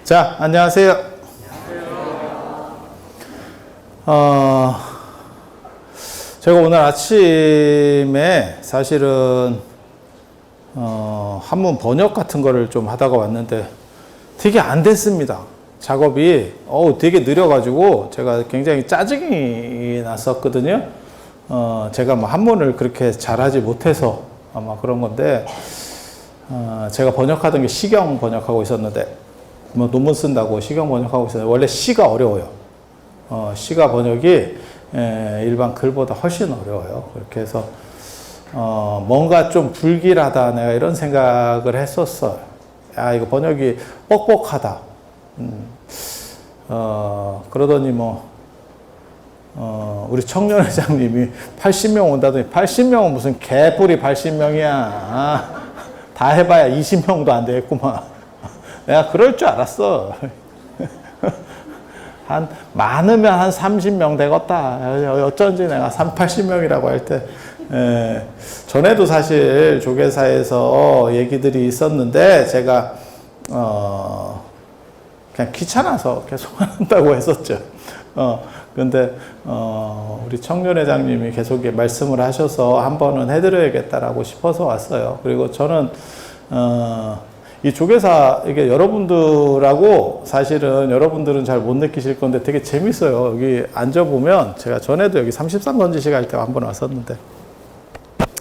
자, 안녕하세요. 제가 오늘 아침에 사실은 한문 번역 같은 거를 좀 하다가 왔는데 되게 안 됐습니다. 작업이 되게 느려가지고 제가 굉장히 짜증이 났었거든요. 제가 뭐 한문을 그렇게 잘하지 못해서 아마 그런 건데, 제가 번역하던 게 시경 번역하고 있었는데, 뭐 논문 쓴다고 시경 번역하고 있었는데 원래 시가 어려워요. 시가 번역이 일반 글보다 훨씬 어려워요. 그렇게 해서 뭔가 좀 불길하다, 내가 이런 생각을 했었어요. 야, 이거 번역이 뻑뻑하다. 그러더니 우리 청년회장님이 80명 온다더니 80명은 무슨 개뿔이 80명이야. 다 해봐야 20명도 안 되겠구만. 내가 그럴 줄 알았어. 많으면 한 30명 되겠다. 어쩐지 내가 80명이라고 할 때. 전에도 사실 조계사에서 얘기들이 있었는데, 제가, 그냥 귀찮아서 계속 한다고 했었죠. 근데, 우리 청년회장님이 계속 말씀을 하셔서 한 번은 해드려야겠다라고 싶어서 왔어요. 그리고 저는, 이 조계사, 이게 여러분들하고 사실은 여러분들은 잘 못 느끼실 건데 되게 재밌어요. 여기 앉아보면, 제가 전에도 여기 33번지식 할 때 한 번 왔었는데,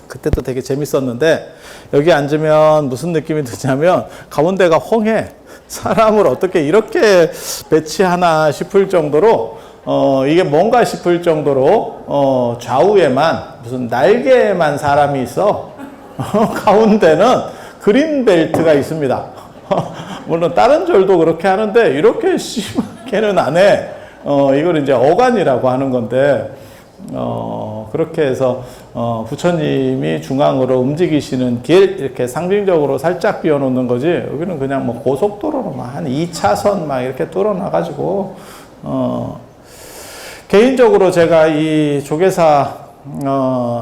그때도 되게 재밌었는데, 여기 앉으면 무슨 느낌이 드냐면, 가운데가 헝해. 사람을 어떻게 이렇게 배치하나 싶을 정도로, 이게 뭔가 싶을 정도로, 좌우에만, 무슨 날개에만 사람이 있어. 가운데는 그린 벨트가 있습니다. 물론 다른 절도 그렇게 하는데 이렇게 심하게는 안 해. 이걸 이제 어간이라고 하는 건데, 그렇게 해서 부처님이 중앙으로 움직이시는 길 이렇게 상징적으로 살짝 비워놓는 거지. 여기는 그냥 뭐 고속도로로 한 2차선 막 이렇게 뚫어놔가지고, 개인적으로 제가 이 조계사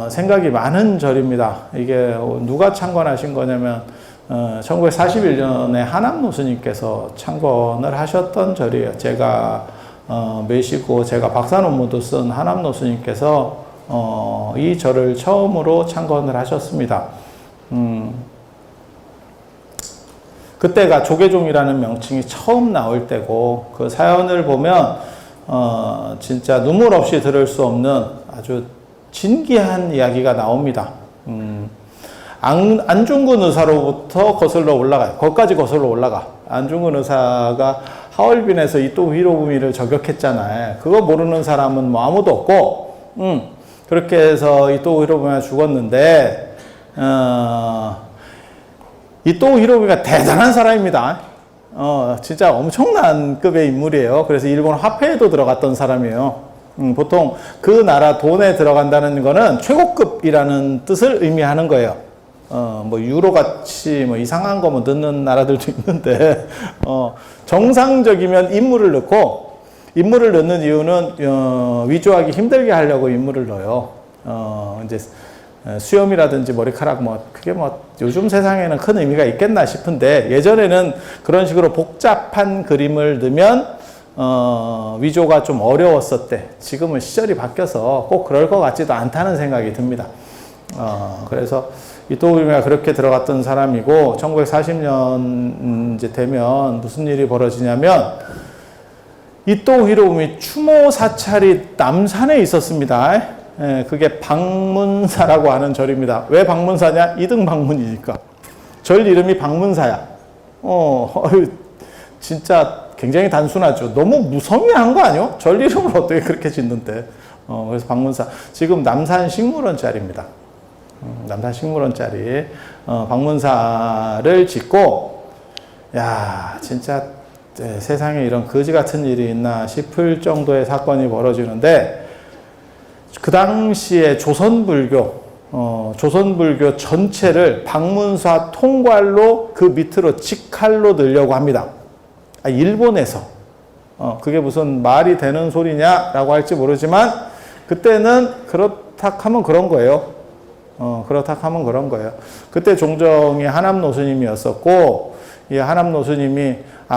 생각이 많은 절입니다. 이게 누가 창건하신 거냐면 1941년에 한암노 스님께서 창건을 하셨던 절이에요. 제가 매시고 제가 박사 논문도 쓴 한암노 스님께서 이 절을 처음으로 창건을 하셨습니다. 그때가 조계종이라는 명칭이 처음 나올 때고, 그 사연을 보면 진짜 눈물 없이 들을 수 없는 아주 진기한 이야기가 나옵니다. 안중근 의사로부터 거슬러 올라가요. 거기까지 거슬러 올라가. 안중근 의사가 하얼빈에서 이토 히로부미를 저격했잖아요. 그거 모르는 사람은 뭐 아무도 없고, 그렇게 해서 이토 히로부미가 죽었는데, 이토 히로부미가 대단한 사람입니다. 진짜 엄청난 급의 인물이에요. 그래서 일본 화폐에도 들어갔던 사람이에요. 보통 그 나라 돈에 들어간다는 거는 최고급이라는 뜻을 의미하는 거예요. 뭐 유로같이 뭐 이상한 거 뭐 넣는 나라들도 있는데, 정상적이면 인물을 넣고, 인물을 넣는 이유는 위조하기 힘들게 하려고 인물을 넣어요. 이제 수염이라든지 머리카락 그게 요즘 세상에는 큰 의미가 있겠나 싶은데, 예전에는 그런 식으로 복잡한 그림을 넣으면 위조가 좀 어려웠었대. 지금은 시절이 바뀌어서 꼭 그럴 것 같지도 않다는 생각이 듭니다. 그래서 이토 히로부미가 그렇게 들어갔던 사람이고, 1940년 이제 되면 무슨 일이 벌어지냐면, 이토 히로부미 추모 사찰이 남산에 있었습니다. 그게 방문사라고 하는 절입니다. 왜 방문사냐? 이등 방문이니까. 절 이름이 방문사야. 진짜 굉장히 단순하죠. 너무 무성의한 거 아니요? 절 이름을 어떻게 그렇게 짓는데. 그래서 방문사. 지금 남산식물원짜리입니다. 남산식물원짜리 방문사를 짓고, 야, 진짜 세상에 이런 거지 같은 일이 있나 싶을 정도의 사건이 벌어지는데, 그 당시에 조선불교 전체를 방문사 통괄로 그 밑으로 직할로 넣으려고 합니다. 일본에서. 그게 무슨 말이 되는 소리냐라고 할지 모르지만, 그때는 그렇다 하면 그런 거예요. 그때 종정이 한암노 스님이었었고, 이 한암노 스님이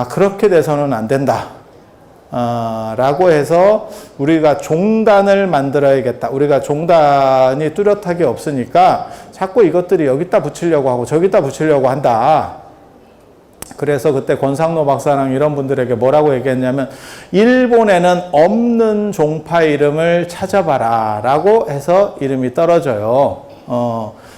그렇게 돼서는 안 된다. 라고 해서 우리가 종단을 만들어야겠다. 우리가 종단이 뚜렷하게 없으니까 자꾸 이것들이 여기다 붙이려고 하고 저기다 붙이려고 한다. 그래서 그때 권상노 박사랑 이런 분들에게 뭐라고 얘기했냐면 일본에는 없는 종파 이름을 찾아봐라 라고 해서 이름이 떨어져요.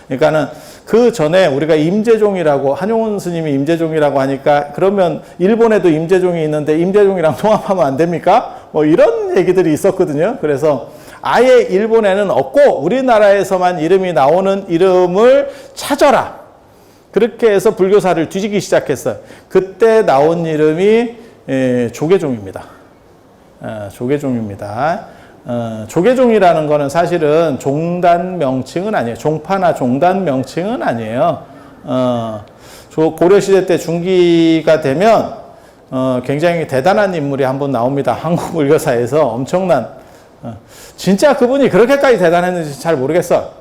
그러니까는 그 전에 우리가 임재종이라고, 한용운 스님이 임재종이라고 하니까 그러면 일본에도 임재종이 있는데 임재종이랑 통합하면 안 됩니까? 뭐 이런 얘기들이 있었거든요. 그래서 아예 일본에는 없고 우리나라에서만 이름이 나오는 이름을 찾아라. 그렇게 해서 불교사를 뒤지기 시작했어요. 그때 나온 이름이 조계종입니다. 조계종입니다. 조계종이라는 거는 사실은 종단 명칭은 아니에요. 종파나 종단 명칭은 아니에요. 고려시대 때 중기가 되면 굉장히 대단한 인물이 한 분 나옵니다. 한국 불교사에서 엄청난, 진짜 그분이 그렇게까지 대단했는지 잘 모르겠어요.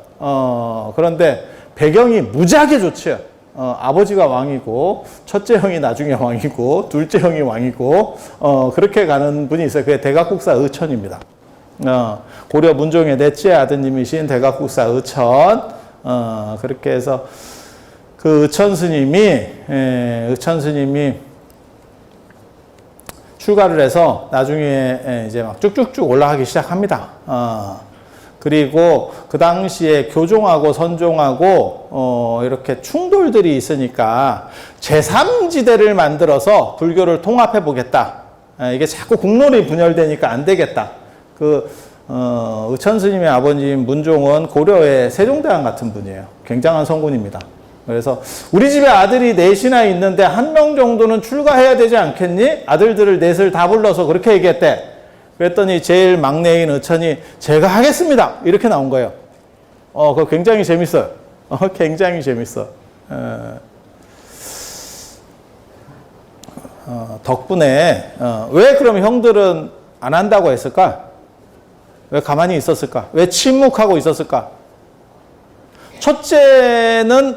그런데 배경이 무지하게 좋지요. 아버지가 왕이고 첫째 형이 나중에 왕이고 둘째 형이 왕이고 그렇게 가는 분이 있어요. 그게 대각국사 의천입니다. 고려 문종의 넷째 아드님이신 대각국사 의천. 그렇게 해서 그 의천 스님이 출가를 해서 나중에 이제 막 쭉쭉쭉 올라가기 시작합니다. 그리고 그 당시에 교종하고 선종하고 이렇게 충돌들이 있으니까 제3지대를 만들어서 불교를 통합해 보겠다. 이게 자꾸 국론이 분열되니까 안 되겠다. 의천 스님의 아버님 문종은 고려의 세종대왕 같은 분이에요. 굉장한 성군입니다. 그래서 우리 집에 아들이 넷이나 있는데 한 명 정도는 출가해야 되지 않겠니? 아들들을 넷을 다 불러서 그렇게 얘기했대. 그랬더니 제일 막내인 의천이 제가 하겠습니다. 이렇게 나온 거예요. 그거 굉장히 재밌어요. 굉장히 재밌어. 덕분에 왜 그럼 형들은 안 한다고 했을까? 왜 가만히 있었을까? 왜 침묵하고 있었을까? 첫째는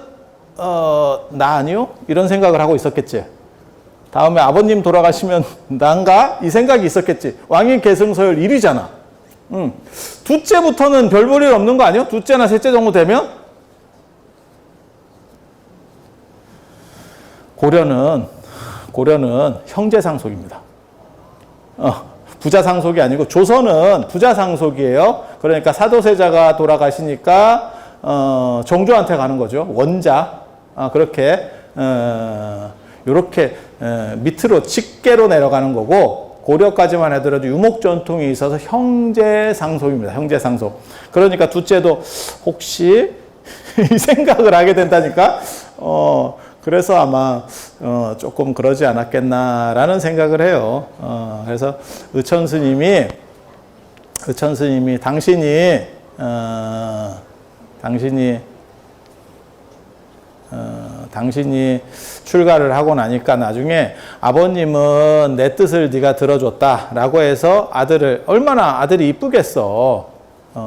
나 아니요? 이런 생각을 하고 있었겠지. 다음에 아버님 돌아가시면 난가? 이 생각이 있었겠지. 왕위 계승서열 1위잖아. 둘째부터는 별 볼 일 없는 거 아니요? 둘째나 셋째 정도 되면? 고려는 형제상속입니다. 부자상속이 아니고 조선은 부자상속이에요. 그러니까 사도세자가 돌아가시니까 정조한테 가는 거죠. 원자. 그렇게 이렇게 밑으로 직계로 내려가는 거고, 고려까지만 하더라도 유목전통이 있어서 형제상속입니다. 형제상속. 그러니까 둘째도 혹시 이 생각을 하게 된다니까. 그래서 아마 조금 그러지 않았겠나라는 생각을 해요. 그래서 의천 스님이 당신이 출가를 하고 나니까 나중에 아버님은 내 뜻을 네가 들어줬다라고 해서 얼마나 아들이 이쁘겠어.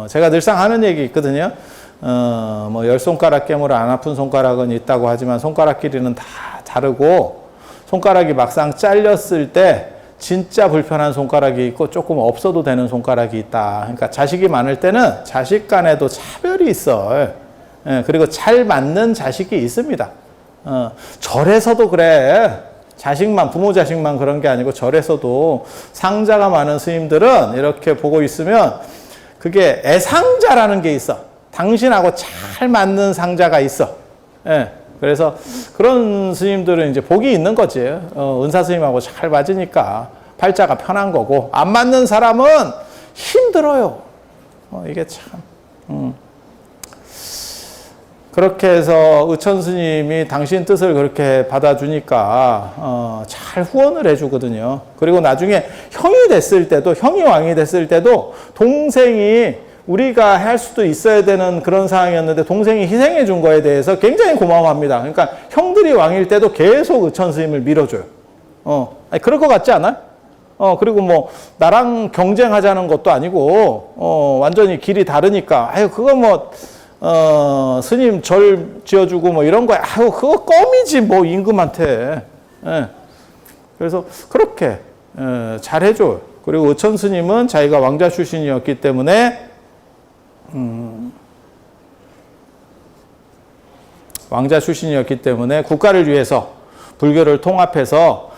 제가 늘상 하는 얘기 있거든요. 뭐 10손가락 깨물어 안 아픈 손가락은 있다고 하지만 손가락 길이는 다 다르고, 손가락이 막상 잘렸을 때 진짜 불편한 손가락이 있고 조금 없어도 되는 손가락이 있다. 그러니까 자식이 많을 때는 자식 간에도 차별이 있어. 그리고 잘 맞는 자식이 있습니다. 절에서도 그래. 부모 자식만 그런 게 아니고 절에서도 상자가 많은 스님들은 이렇게 보고 있으면 그게 애상자라는 게 있어. 당신하고 잘 맞는 상자가 있어. 그래서 그런 스님들은 이제 복이 있는 거지. 은사 스님하고 잘 맞으니까 팔자가 편한 거고, 안 맞는 사람은 힘들어요. 이게 참. 그렇게 해서 의천 스님이 당신 뜻을 그렇게 받아주니까 잘 후원을 해주거든요. 그리고 나중에 형이 왕이 됐을 때도 동생이, 우리가 할 수도 있어야 되는 그런 상황이었는데 동생이 희생해 준 거에 대해서 굉장히 고마워합니다. 그러니까 형들이 왕일 때도 계속 의천 스님을 밀어줘요. 그럴 것 같지 않아요? 그리고 뭐 나랑 경쟁하자는 것도 아니고 완전히 길이 다르니까 그거 뭐 스님 절 지어주고 뭐 이런 거야. 그거 껌이지 뭐 임금한테. 그래서 그렇게 잘해줘요. 그리고 의천 스님은 자기가 왕자 출신이었기 때문에 국가를 위해서 불교를 통합해서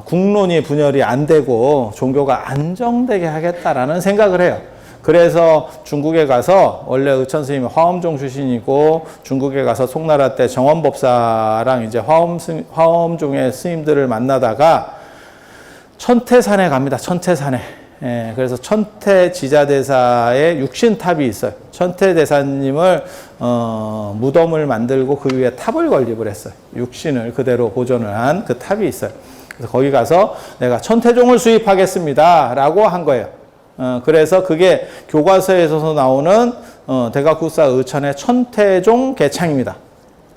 국론이 분열이 안 되고 종교가 안정되게 하겠다라는 생각을 해요. 그래서 중국에 가서 원래 의천 스님이 화엄종 출신이고 중국에 가서 송나라 때 정원법사랑 이제 화엄종의 스님들을 만나다가 천태산에 갑니다. 천태산에. 예, 그래서 천태지자대사의 육신탑이 있어요. 천태대사님을 무덤을 만들고 그 위에 탑을 건립을 했어요. 육신을 그대로 보존을 한 그 탑이 있어요. 그래서 거기 가서 내가 천태종을 수입하겠습니다 라고 한 거예요. 그래서 그게 교과서에서 나오는 대각국사 의천의 천태종 개창입니다.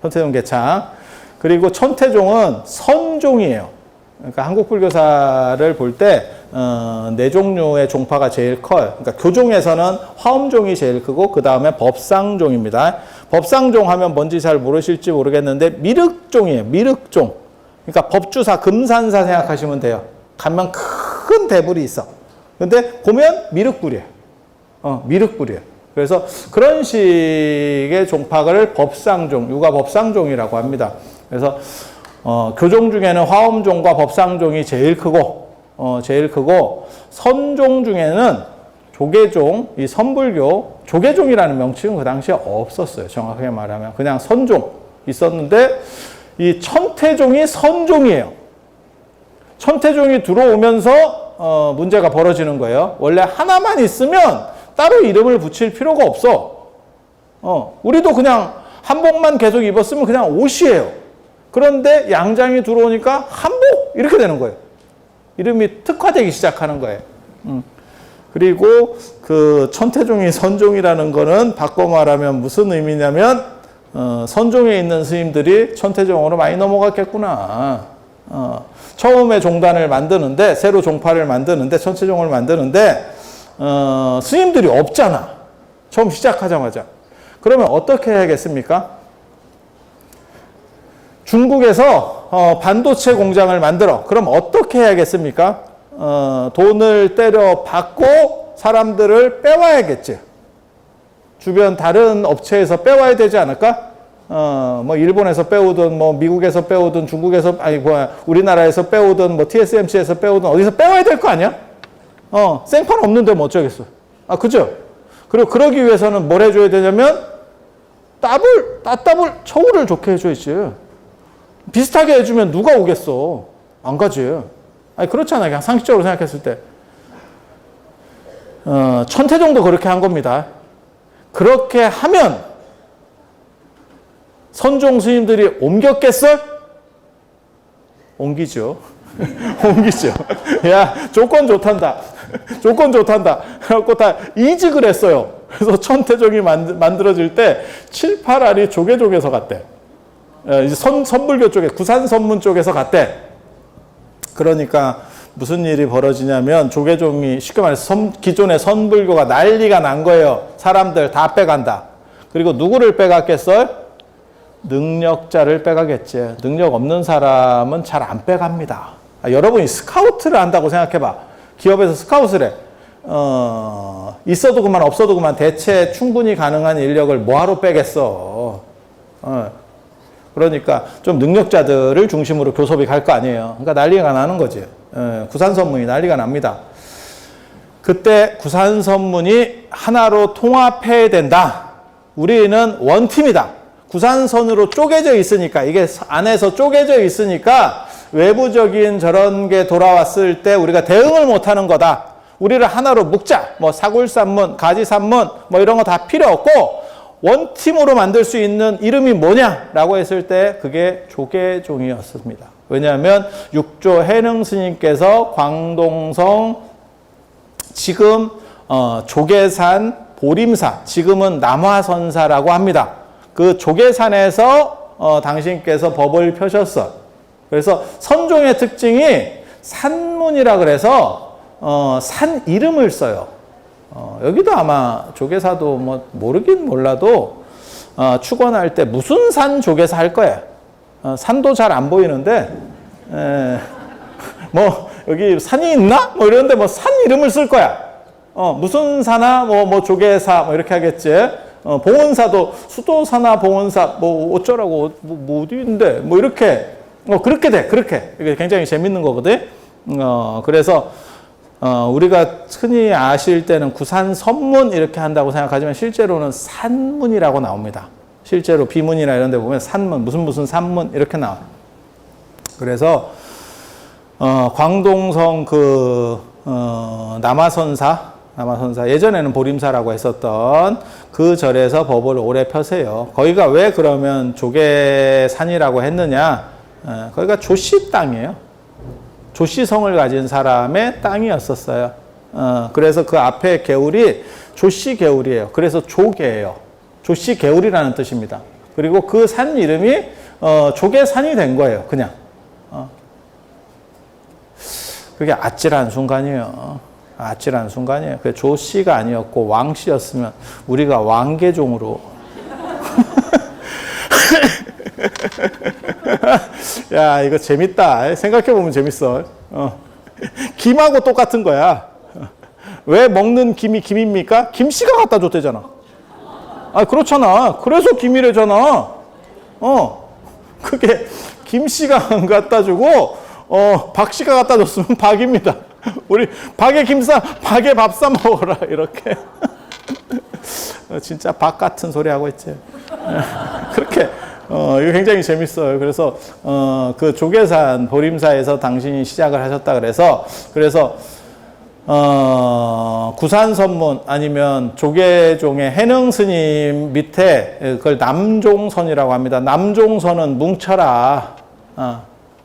천태종 개창. 그리고 천태종은 선종이에요. 그러니까 한국 불교사를 볼 때 네 종류의 종파가 제일 커요. 그러니까 교종에서는 화엄종이 제일 크고 그 다음에 법상종입니다. 법상종 하면 뭔지 잘 모르실지 모르겠는데 미륵종이에요. 미륵종. 그러니까 법주사, 금산사 생각하시면 돼요. 가면 큰 대불이 있어. 근데 보면 미륵불이에요. 미륵불이에요. 그래서 그런 식의 종파를 법상종, 유가 법상종이라고 합니다. 그래서 교종 중에는 화엄종과 법상종이 제일 크고 선종 중에는 조계종, 이 선불교, 조계종이라는 명칭은 그 당시에 없었어요. 정확하게 말하면 그냥 선종 있었는데 이 천태종이 선종이에요. 천태종이 들어오면서 문제가 벌어지는 거예요. 원래 하나만 있으면 따로 이름을 붙일 필요가 없어. 우리도 그냥 한복만 계속 입었으면 그냥 옷이에요. 그런데 양장이 들어오니까 한복 이렇게 되는 거예요. 이름이 특화되기 시작하는 거예요. 그리고 그 천태종이 선종이라는 거는 바꿔 말하면 무슨 의미냐면 선종에 있는 스님들이 천태종으로 많이 넘어갔겠구나. 처음에 종단을 만드는데 새로 종파를 만드는데 천태종을 만드는데 스님들이 없잖아. 처음 시작하자마자. 그러면 어떻게 해야겠습니까? 중국에서 반도체 공장을 만들어. 그럼 어떻게 해야겠습니까? 돈을 때려 받고 사람들을 빼와야겠지. 주변 다른 업체에서 빼와야 되지 않을까? 뭐 일본에서 빼오든 뭐 미국에서 빼오든 중국에서 우리나라에서 빼오든 뭐 TSMC에서 빼오든 어디서 빼와야 될 거 아니야? 생판 없는데 뭐 어쩌겠어. 그죠? 그리고 그러기 위해서는 뭘 해줘야 되냐면 따따블 처우를 좋게 해줘야지. 비슷하게 해주면 누가 오겠어? 안 가지. 그렇잖아. 그냥 상식적으로 생각했을 때. 천태종도 그렇게 한 겁니다. 그렇게 하면 선종 스님들이 옮겼겠어? 옮기죠. 옮기죠. 야, 조건 좋단다. 조건 좋단다. 그래갖고 다 이직을 했어요. 그래서 천태종이 만들어질 때 7, 8알이 조계종에서 갔대. 이제 선불교 쪽에, 구산선문 쪽에서 갔대. 그러니까 무슨 일이 벌어지냐면 조계종이 쉽게 말해서 기존의 선불교가 난리가 난 거예요. 사람들 다 빼간다. 그리고 누구를 빼갔겠어요? 능력자를 빼가겠지. 능력 없는 사람은 잘 안 빼갑니다. 여러분이 스카우트를 한다고 생각해봐. 기업에서 스카우트를 해. 있어도 그만 없어도 그만 대체 충분히 가능한 인력을 뭐하러 빼겠어. 그러니까 좀 능력자들을 중심으로 교섭이 갈 거 아니에요. 그러니까 난리가 나는 거지. 구산선문이 난리가 납니다. 그때 구산선문이 하나로 통합해야 된다. 우리는 원팀이다. 구산선으로 쪼개져 있으니까, 이게 안에서 쪼개져 있으니까 외부적인 저런 게 돌아왔을 때 우리가 대응을 못하는 거다. 우리를 하나로 묶자. 뭐 사굴산문, 가지산문 뭐 이런 거 다 필요 없고 원팀으로 만들 수 있는 이름이 뭐냐라고 했을 때 그게 조계종이었습니다. 왜냐하면 육조 해능 스님께서 광동성 지금 조계산 보림사, 지금은 남화선사라고 합니다. 그 조계산에서 당신께서 법을 펴셨어. 그래서 선종의 특징이 산문이라 그래서 산 이름을 써요. 여기도 아마 조계사도 뭐 모르긴 몰라도 축원할 때 무슨 산 조계사 할 거야. 산도 잘 안 보이는데 뭐 여기 산이 있나? 뭐 이런데 뭐 산 이름을 쓸 거야. 무슨 사나 뭐 조계사 뭐 이렇게 하겠지. 봉은사도 수도사나 봉은사 뭐 어쩌라고 뭐 어디인데 뭐 이렇게 그렇게 돼. 그렇게. 이게 굉장히 재밌는 거거든. 그래서 우리가 흔히 아실 때는 구산선문 이렇게 한다고 생각하지만 실제로는 산문이라고 나옵니다. 실제로 비문이나 이런 데 보면 산문, 무슨 산문 이렇게 나와. 그래서 광동성 남아선사 예전에는 보림사라고 했었던 그 절에서 법을 오래 펴세요. 거기가 왜 그러면 조계산이라고 했느냐? 거기가 조씨 땅이에요. 조씨성을 가진 사람의 땅이었었어요. 그래서 그 앞에 개울이 조씨 개울이에요. 그래서 조계예요. 조씨 개울이라는 뜻입니다. 그리고 그 산 이름이 조계산이 된 거예요. 그냥. 그게 아찔한 순간이에요. 아찔한 순간이에요. 그 조씨가 아니었고 왕씨였으면 우리가 왕계종으로 야, 이거 재밌다. 생각해보면 재밌어. 김하고 똑같은 거야. 왜 먹는 김이 김입니까? 김씨가 갖다 줬대잖아. 그렇잖아. 그래서 김이래잖아. 그게 김씨가 안 갖다 주고, 박씨가 갖다 줬으면 박입니다. 우리 박의 김사, 박의 밥 사 먹어라. 이렇게. 진짜 박 같은 소리 하고 있지. 그렇게. 이거 굉장히 재밌어요. 그래서, 그 조계산 보림사에서 당신이 시작을 하셨다 그래서, 구산선문 아니면 조계종의 해능스님 밑에 그걸 남종선이라고 합니다. 남종선은 뭉쳐라.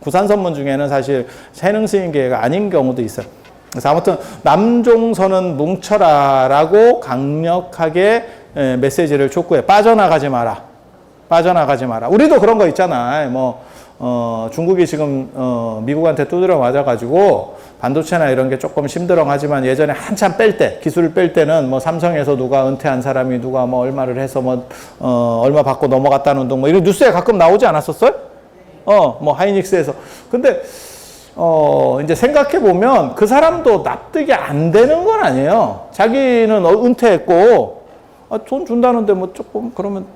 구산선문 중에는 사실 해능스님계가 아닌 경우도 있어요. 그래서 아무튼 남종선은 뭉쳐라라고 강력하게 메시지를 촉구해. 빠져나가지 마라. 빠져나가지 마라. 우리도 그런 거 있잖아. 중국이 지금 미국한테 두드려 맞아가지고 반도체나 이런 게 조금 심드렁하지만 예전에 한참 뺄 때, 기술을 뺄 때는 뭐 삼성에서 누가 은퇴한 사람이 누가 뭐 얼마를 해서 얼마 받고 넘어갔다는 등 뭐 이런 뉴스에 가끔 나오지 않았었어요? 뭐 하이닉스에서. 근데 이제 생각해 보면 그 사람도 납득이 안 되는 건 아니에요. 자기는 은퇴했고 돈 준다는데 뭐 조금 그러면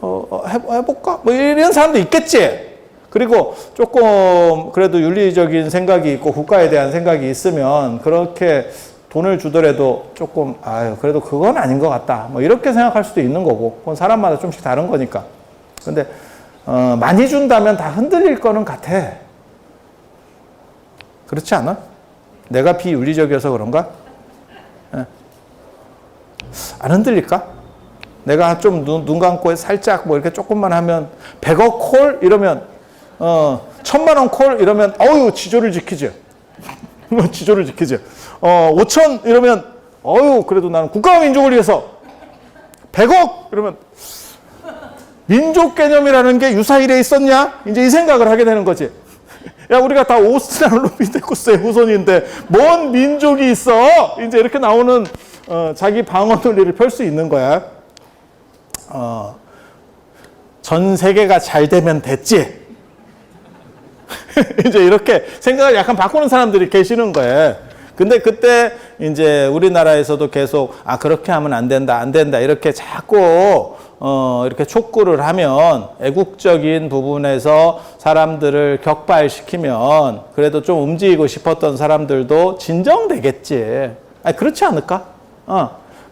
해볼까? 뭐 이런 사람도 있겠지. 그리고 조금 그래도 윤리적인 생각이 있고 국가에 대한 생각이 있으면 그렇게 돈을 주더라도 조금 그래도 그건 아닌 것 같다. 뭐 이렇게 생각할 수도 있는 거고. 그건 사람마다 좀씩 다른 거니까. 근데 많이 준다면 다 흔들릴 거는 같아. 그렇지 않아? 내가 비윤리적이어서 그런가? 안 흔들릴까? 내가 좀 눈 감고 살짝 뭐 이렇게 조금만 하면 100억 콜 이러면 1000만 원 콜 이러면 지조를 지키죠. 지조를 지키죠. 5천 이러면 그래도 나는 국가와 민족을 위해서 100억 이러면 민족 개념이라는 게 유사일에 있었냐? 이제 이 생각을 하게 되는 거지. 야, 우리가 다 오스트랄로피테쿠스의 후손인데 뭔 민족이 있어? 이제 이렇게 나오는 자기 방어 논리를 펼 수 있는 거야. 전 세계가 잘 되면 됐지. 이제 이렇게 생각을 약간 바꾸는 사람들이 계시는 거예요. 근데 그때 이제 우리나라에서도 계속 그렇게 하면 안 된다 이렇게 자꾸 이렇게 촉구를 하면 애국적인 부분에서 사람들을 격발시키면 그래도 좀 움직이고 싶었던 사람들도 진정되겠지. 그렇지 않을까?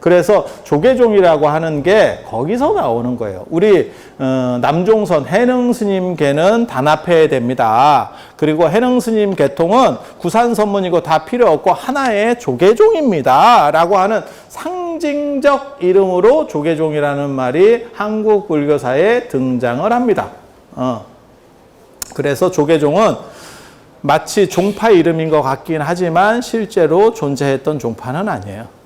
그래서 조계종이라고 하는 게 거기서 나오는 거예요. 우리 남종선 해능스님계는 단합해야 됩니다. 그리고 해능스님 계통은 구산선문이고 다 필요 없고 하나의 조계종입니다. 라고 하는 상징적 이름으로 조계종이라는 말이 한국 불교사에 등장을 합니다. 그래서 조계종은 마치 종파 이름인 것 같긴 하지만 실제로 존재했던 종파는 아니에요.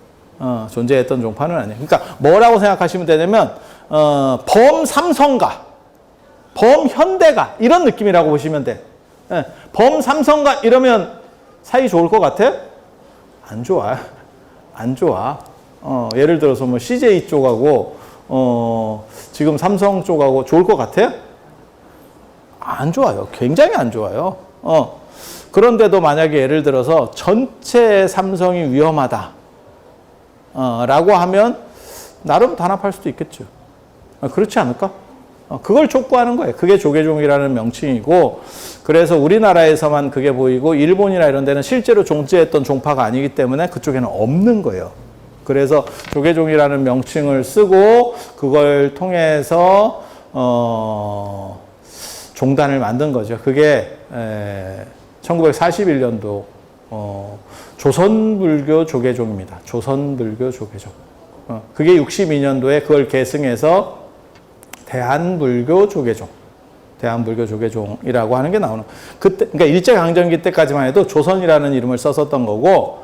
존재했던 종파는 아니에요. 그러니까 뭐라고 생각하시면 되냐면 범삼성가, 범현대가 이런 느낌이라고 보시면 돼. 범삼성가 이러면 사이 좋을 것 같아? 안 좋아. 안 좋아. 예를 들어서 뭐 CJ 쪽하고 지금 삼성 쪽하고 좋을 것 같아? 안 좋아요. 굉장히 안 좋아요. 그런데도 만약에 예를 들어서 전체 삼성이 위험하다. 라고 하면 나름 단합할 수도 있겠죠. 그렇지 않을까? 그걸 촉구하는 거예요. 그게 조계종이라는 명칭이고, 그래서 우리나라에서만 그게 보이고 일본이나 이런 데는 실제로 존재했던 종파가 아니기 때문에 그쪽에는 없는 거예요. 그래서 조계종이라는 명칭을 쓰고 그걸 통해서 종단을 만든 거죠. 그게 1941년도 조선불교 조계종입니다. 조선불교 조계종. 그게 62년도에 그걸 계승해서 대한불교 조계종. 대한불교 조계종이라고 하는 게 나오는. 그때, 그러니까 일제강점기 때까지만 해도 조선이라는 이름을 썼었던 거고,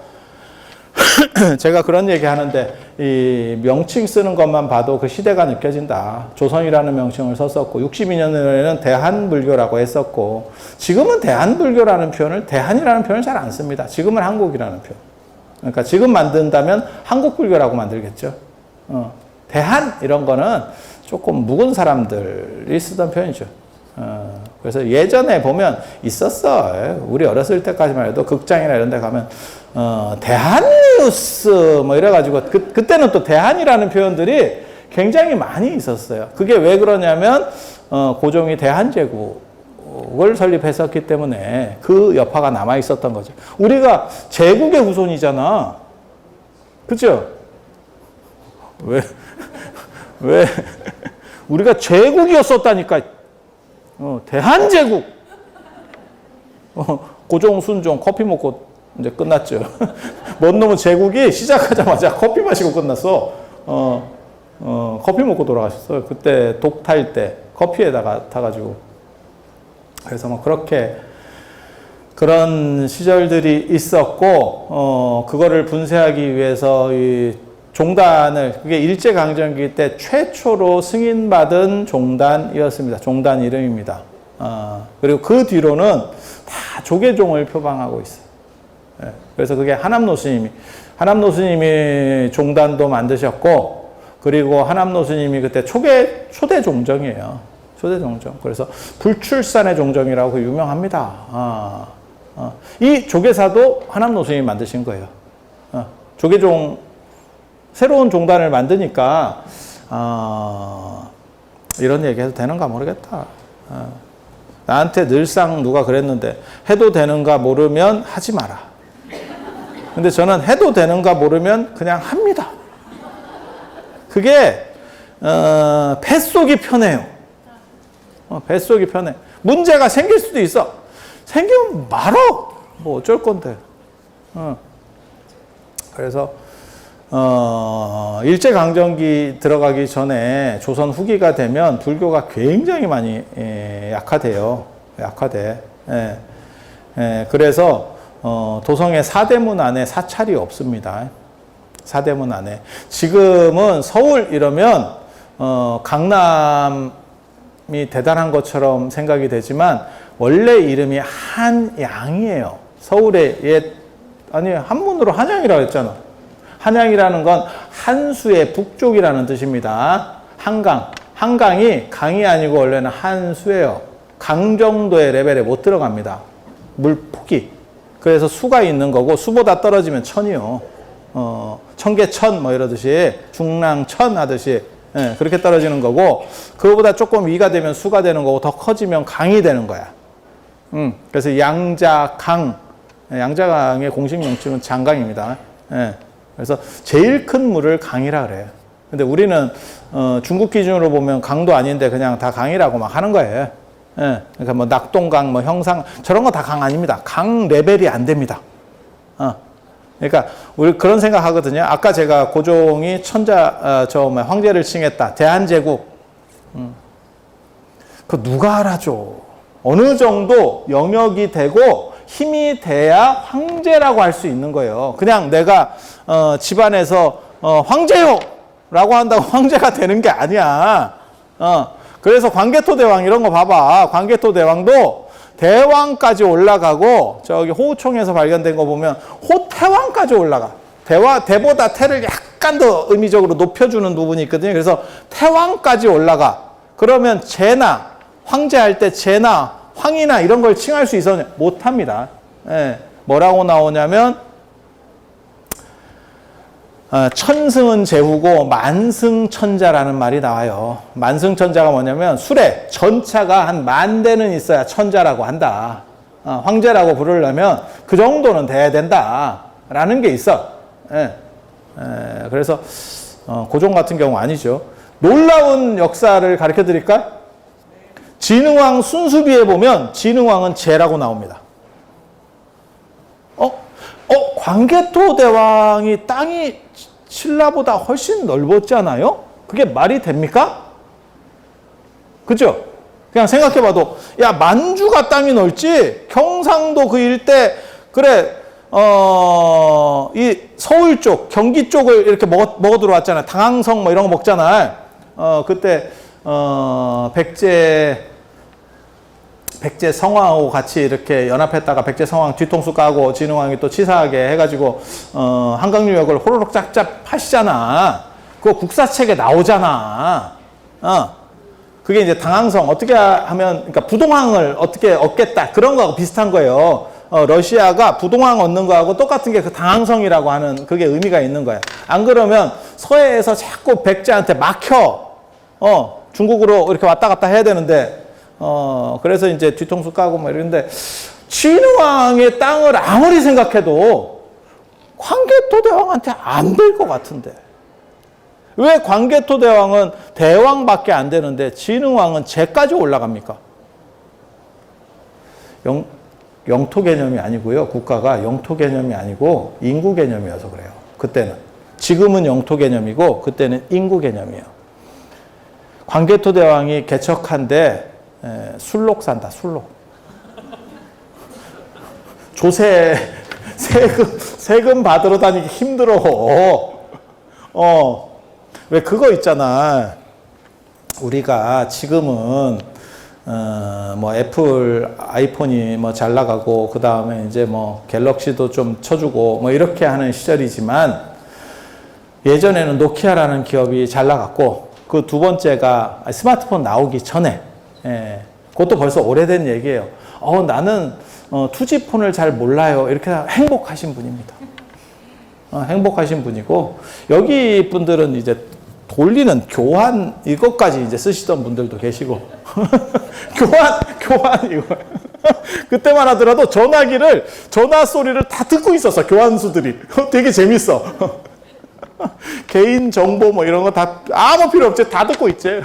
제가 그런 얘기 하는데, 이 명칭 쓰는 것만 봐도 그 시대가 느껴진다. 조선이라는 명칭을 썼었고, 62년에는 대한불교라고 했었고, 지금은 대한불교라는 표현을, 대한이라는 표현을 잘 안 씁니다. 지금은 한국이라는 표현. 그러니까 지금 만든다면 한국불교라고 만들겠죠. 대한, 이런 거는 조금 묵은 사람들이 쓰던 표현이죠. 그래서 예전에 보면 있었어. 우리 어렸을 때까지만 해도 극장이나 이런 데 가면, 대한뉴스, 뭐 이래가지고, 그때는 또 대한이라는 표현들이 굉장히 많이 있었어요. 그게 왜 그러냐면, 고종이 대한제국을 설립했었기 때문에 그 여파가 남아 있었던 거죠. 우리가 제국의 후손이잖아. 그죠? 왜? 우리가 제국이었었다니까. 대한제국. 고종, 순종, 커피 먹고 이제 끝났죠. 뭔 놈은 제국이 시작하자마자 커피 마시고 끝났어. 커피 먹고 돌아가셨어요. 그때 독 탈 때 커피에다가 타가지고. 그래서 뭐 그렇게 그런 시절들이 있었고, 그거를 분쇄하기 위해서 이 종단을, 그게 일제강점기 때 최초로 승인받은 종단이었습니다. 종단 이름입니다. 그리고 그 뒤로는 다 조계종을 표방하고 있어요. 그래서 그게 하남노 스님이 종단도 만드셨고, 그리고 하남노 스님이 그때 초대 종정이에요. 초대 종정. 그래서 불출산의 종정이라고 유명합니다. 이 조계사도 하남노 스님이 만드신 거예요. 조계종, 새로운 종단을 만드니까, 이런 얘기 해도 되는가 모르겠다. 나한테 늘상 누가 그랬는데, 해도 되는가 모르면 하지 마라. 근데 저는 해도 되는가 모르면 그냥 합니다. 그게, 뱃속이 편해요. 뱃속이 편해. 문제가 생길 수도 있어. 생기면 말어. 뭐 어쩔 건데. 그래서, 일제강점기 들어가기 전에 조선 후기가 되면 불교가 굉장히 많이 약화돼요. 약화돼. 그래서 도성의 사대문 안에 사찰이 없습니다. 사대문 안에. 지금은 서울 이러면 강남이 대단한 것처럼 생각이 되지만 원래 이름이 한양이에요. 서울의 한문으로 한양이라고 했잖아. 한양이라는 건 한수의 북쪽이라는 뜻입니다. 한강. 한강이 강이 아니고 원래는 한수예요. 강 정도의 레벨에 못 들어갑니다. 물폭이. 그래서 수가 있는 거고, 수보다 떨어지면 천이요. 청계천 뭐 이러듯이, 중랑천 하듯이, 그렇게 떨어지는 거고, 그거보다 조금 위가 되면 수가 되는 거고, 더 커지면 강이 되는 거야. 그래서 양자강. 양자강의 공식 명칭은 장강입니다. 그래서 제일 큰 물을 강이라 그래요. 근데 우리는 중국 기준으로 보면 강도 아닌데 그냥 다 강이라고 막 하는 거예요. 그러니까 뭐 낙동강, 뭐 형상 저런 거 다 강 아닙니다. 강 레벨이 안 됩니다. 그러니까 우리 그런 생각 하거든요. 아까 제가 고종이 황제를 칭했다. 대한제국. 그 누가 알아줘? 어느 정도 영역이 되고 힘이 돼야 황제라고 할 수 있는 거예요. 그냥 내가 집안에서 황제요! 라고 한다고 황제가 되는 게 아니야. 그래서 광개토대왕 이런 거 봐봐. 광개토대왕도 대왕까지 올라가고 저기 호우총에서 발견된 거 보면 호태왕까지 올라가. 대보다 태를 약간 더 의미적으로 높여주는 부분이 있거든요. 그래서 태왕까지 올라가. 그러면 제나 황제할 때 제나 황이나 이런 걸 칭할 수 있었냐? 못합니다. 예, 뭐라고 나오냐면 천승은 제후고 만승천자라는 말이 나와요. 만승천자가 뭐냐면 수레, 전차가 한 10,000대는 있어야 천자라고 한다. 황제라고 부르려면 그 정도는 돼야 된다라는 게 있어. 그래서 고종 같은 경우 아니죠. 놀라운 역사를 가르쳐 드릴까? 진흥왕 순수비에 보면 진흥왕은 재라고 나옵니다. 광개토 대왕이 땅이 신라보다 훨씬 넓었잖아요? 그게 말이 됩니까? 그죠? 그냥 생각해봐도, 야, 만주가 땅이 넓지? 경상도 그 일대, 그래, 이 서울 쪽, 경기 쪽을 이렇게 먹어 들어왔잖아요. 당항성 뭐 이런 거 먹잖아요. 그때, 백제 성왕하고 같이 이렇게 연합했다가 백제 성왕 뒤통수 까고 진흥왕이 또 치사하게 해가지고 한강유역을 호로록 짭짭 하시잖아. 그거 국사책에 나오잖아. 그게 이제 당항성 어떻게 하면, 그러니까 부동항을 어떻게 얻겠다 그런 거하고 비슷한 거예요. 러시아가 부동항 얻는 거하고 똑같은 게 그 당항성이라고 하는 그게 의미가 있는 거야. 안 그러면 서해에서 자꾸 백제한테 막혀. 중국으로 이렇게 왔다 갔다 해야 되는데. 그래서 이제 뒤통수 까고 뭐 이러는데, 진흥왕의 땅을 아무리 생각해도 광개토 대왕한테 안 될 것 같은데. 왜 광개토 대왕은 대왕밖에 안 되는데 진흥왕은 제까지 올라갑니까? 영토 개념이 아니고요. 국가가 영토 개념이 아니고 인구 개념이어서 그래요. 그때는. 지금은 영토 개념이고 그때는 인구 개념이에요. 광개토 대왕이 개척한데 술록 산다, 술록. 조세, 세금 받으러 다니기 힘들어. 왜 그거 있잖아. 우리가 지금은, 뭐 애플 아이폰이 뭐 잘 나가고, 그 다음에 이제 뭐 갤럭시도 좀 쳐주고, 뭐 이렇게 하는 시절이지만, 예전에는 노키아라는 기업이 잘 나갔고, 그 두 번째가 스마트폰 나오기 전에, 그것도 벌써 오래된 얘기예요. 나는 2G폰을 잘 몰라요. 이렇게 행복하신 분입니다. 행복하신 분이고, 여기 분들은 이제 돌리는 교환 이것까지 이제 쓰시던 분들도 계시고 교환 이거 그때만 하더라도 전화 소리를 다 듣고 있었어. 교환수들이 되게 재밌어. 개인 정보 뭐 이런 거 다 아무 필요 없지. 다 듣고 있지.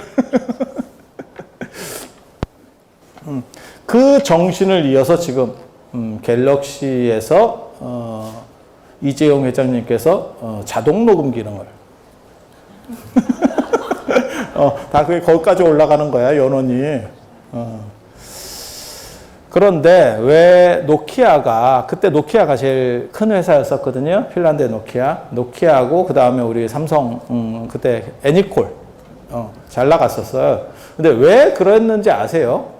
그 정신을 이어서 지금 갤럭시에서 이재용 회장님께서 자동 녹음 기능을 다 그게 거기까지 올라가는 거야, 연원이. 그런데 왜 노키아가, 그때 노키아가 제일 큰 회사였었거든요. 핀란드의 노키아하고 그 다음에 우리 삼성, 그때 애니콜 잘 나갔었어요. 근데 왜 그랬는지 아세요?